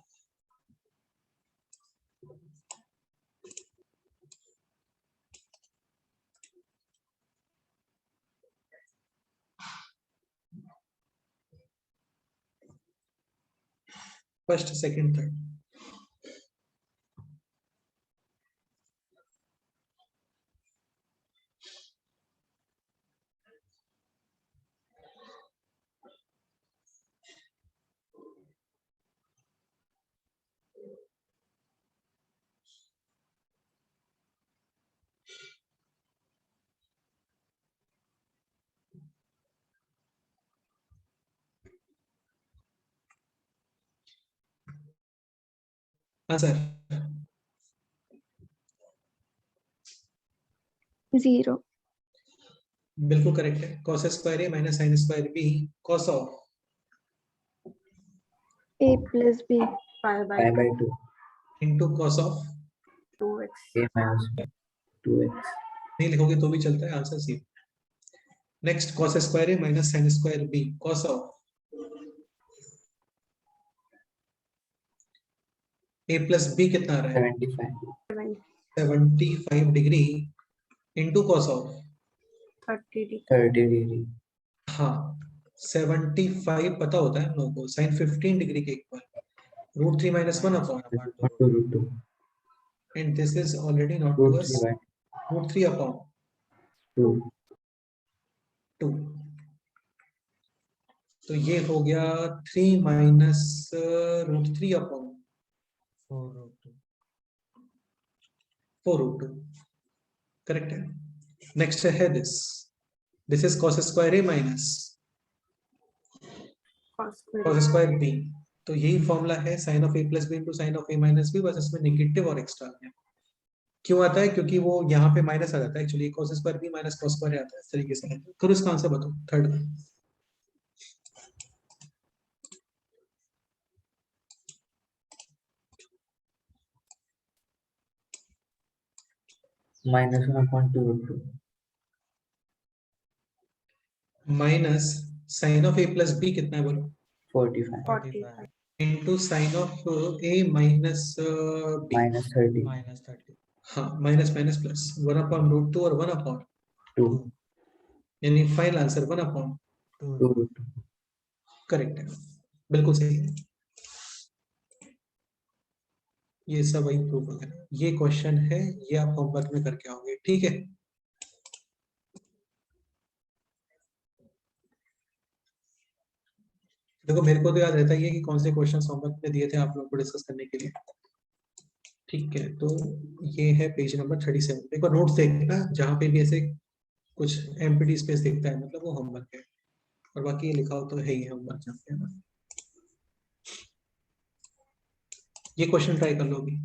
First second third, answer 0. बिल्कुल करेक्ट है, cos square A minus sine square B cos of A plus B. pi by Pi by 2. Into cos of, 2x. A minus B. 2x. नहीं लिखोगे तो भी चलता है, answer C. Next cos square A minus sine square B cos of A plus B कितना आ रहा है, 75. 75 degree into cos of, 30 degree. 30 degree. हाँ 75 पता होता है हम लोगों को, साइन 15 डिग्री के equal root 3 minus 1 upon, 1 to root 2. And this is already not Root two us, 3 by root 3 upon 2. 2, तो ये हो गया 3 minus root 3 upon 4 root 2, correct है। नेक्स्ट है this is cos square A minus Cos square. cos square B, तो यही formula है sine of A plus B into sine of A minus B, बस इसमें नेगेटिव और एक्स्ट्रा आ गया। क्यों आता है? क्योंकि वो यहाँ पे माइनस आ जाता है, actually cos square B minus cos square आता है, इस तरीके से। करो इसका आंसर बताओ, थर्ड का। minus 1 upon 2 root 2. Minus sine of A plus B कितना है बोलो, 45. 45. Into sine of A minus B, Minus 30. Minus 30 हाँ minus minus plus 1 upon root 2 और 1 अपॉन, 2. यानी final answer 1 upon, 2 root 2. Correct है, बिल्कुल सही है। ये सब वही प्रूफ वगैरह, ये क्वेश्चन है, ये आप होमवर्क में करके आओगे, ठीक है। देखो मेरे को तो याद रहता ही है कि कौन से क्वेश्चन होमवर्क में दिए थे आप लोगों को डिस्कस करने के लिए। ठीक है, तो ये है पेज नंबर 37। एक बार नोट्स देखना, जहाँ पे भी ऐसे कुछ एम्प्टी स्पेस दिखता है मतलब वो होमवर्क है, और बाकी ये लिखा हो तो है ही होमवर्क जहाँ पे, है ना। ये क्वेश्चन ट्राई कर लो अभी।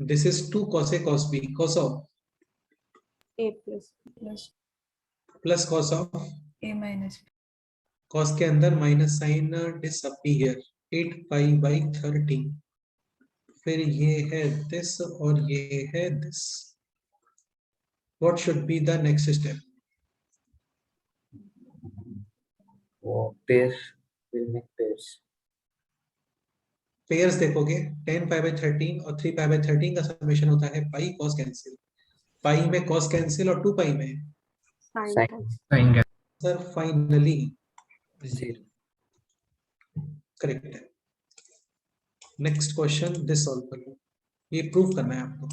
This is 2 cos a cos b, cos of A plus plus cos of A minus B. cos के अंदर माइनस साइन डिस अब भी हियर 8 पाई बाई 13, फिर ये है दिस और ये है this. What should be the next step? वो pairs will make pairs. Pairs देखोगे 10 पाई बाई 13 और 3 पाई बाई 13 का समेशन होता है पाई कॉस कैंसिल, पाई में कॉस कैंसिल और 2 पाई में Sin Sin. cancel. Sin cancel. Sir finally zero. Correct है। नेक्स्ट क्वेश्चन दिस सॉल्व कर लो, ये प्रूव करना है आपको।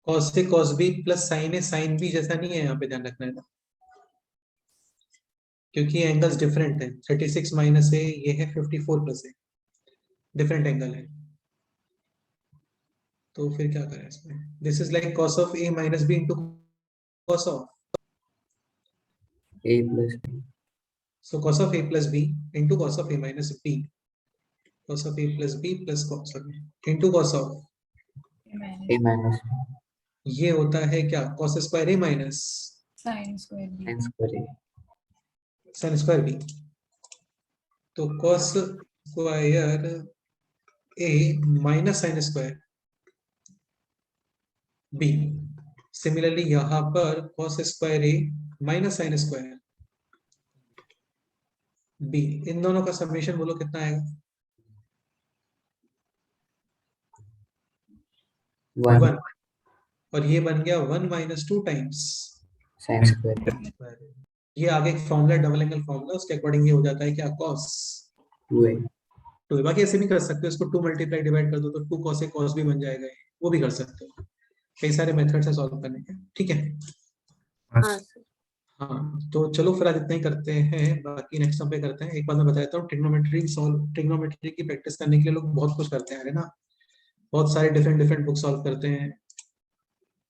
cos से cos b प्लस sin है, sin b जैसा नहीं है, यहाँ पे ध्यान रखना है ना, क्योंकि एंगल्स डिफरेंट है। 36 माइनस है, ये है 54 प्लस है, डिफरेंट एंगल है। तो फिर क्या करें इसमें? This is like cos of a minus b into cos of, A plus B. so cos of a plus b into cos of a minus b, cos of a plus b plus cos of into cos of, A minus ये होता है क्या, cos square a minus Sin square B. Sign square A. sin square b। तो cos square a minus sin square b। Similarly यहाँ पर cos square a minus sin square b, इन दोनों का summation बोलो कितना आएगा? 1, और ये बन गया 1 माइनस 2 टाइम्स साइन स्क्वायर ये आगे एक फॉर्मूला, डबल एंगल फॉर्मूला, उसके अकॉर्डिंग ये हो जाता है क्या, cos 2a। 2। बाकी ऐसे भी कर सकते हो, इसको 2 मल्टीप्लाई डिवाइड कर दो तो 2 cos a cos b बन जाएगा, वो भी कर सकते हो। कई सारे मेथड से सॉल्व करने के, ठीक है। हाँ हाँ sir. sir. हाँ तो चलो फिर आज इतना ही करते हैं, बाकी नेक्स्ट पे करते हैं। एक बार मैं बता देता हूँ, ट्रिग्नोमेट्री की प्रैक्टिस करने के लिए लोग बहुत कुछ करते हैं, है ना, बहुत सारे डिफरेंट डिफरेंट बुक सॉल्व करते हैं,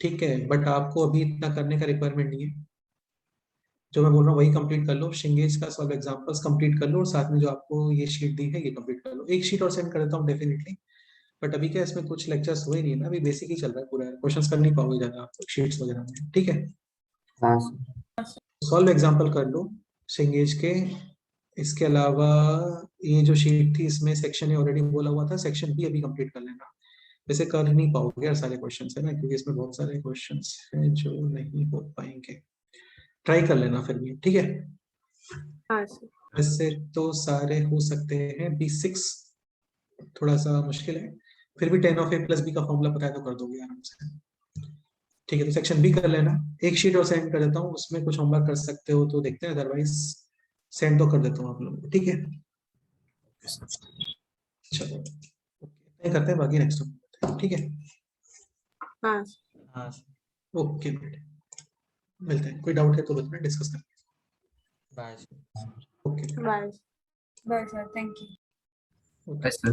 ठीक है, बट आपको अभी इतना करने का रिक्वायरमेंट नहीं है। जो मैं बोल रहा हूँ वही कंप्लीट कर लो, शिंगेज का सॉल्व एग्जांपल्स कंप्लीट कर लो, और साथ में जो आपको ये शीट दी है ये कंप्लीट कर लो। एक शीट और सेंड कर देता हूँ डेफिनेटली, बट अभी क्या इसमें कुछ लेक्चर्स हुए नहीं है ना, अभी बेसिक ही चल रहा है पूरा, क्वेश्चंस कर नहीं पाओगे ज्यादा आप शीट्स वगैरह में, ठीक है। हाँ सर। सॉल्व एग्जांपल कर लो शिंगेज के। इसके अलावा ये जो शीट थी इसमें सेक्शन ए ऑलरेडी बोला हुआ था, सेक्शन बी अभी कंप्लीट कर लेना। वैसे कर नहीं पाओगे यार सारे क्वेश्चंस, है ना, क्योंकि इसमें बहुत सारे क्वेश्चंस हैं जो नहीं हो पाएंगे। ट्राई कर लेना फिर भी, ठीक है। हाँ sir. वैसे तो सारे हो सकते हैं, B6 थोड़ा सा मुश्किल है, फिर भी 10 ऑफ a प्लस बी का फॉर्मूला पता है तो कर दोगे आराम से, ठीक है। तो सेक्शन बी कर लेना। एक शीट और सेंड कर देता हूँ, उसमें कुछ होमवर्क कर सकते हो तो देखते हैं, अदरवाइज सेंड तो कर देता हूँ आप लोगों को, ठीक है। चलो, नहीं करते हैं, बाकी नेक्स्ट, ठीक है। हाँ हाँ ओके बेटे, मिलते हैं, कोई डाउट है तो बताना, डिस्कस करेंगे। Bye okay bye bye sir, thank you. Yes, sir.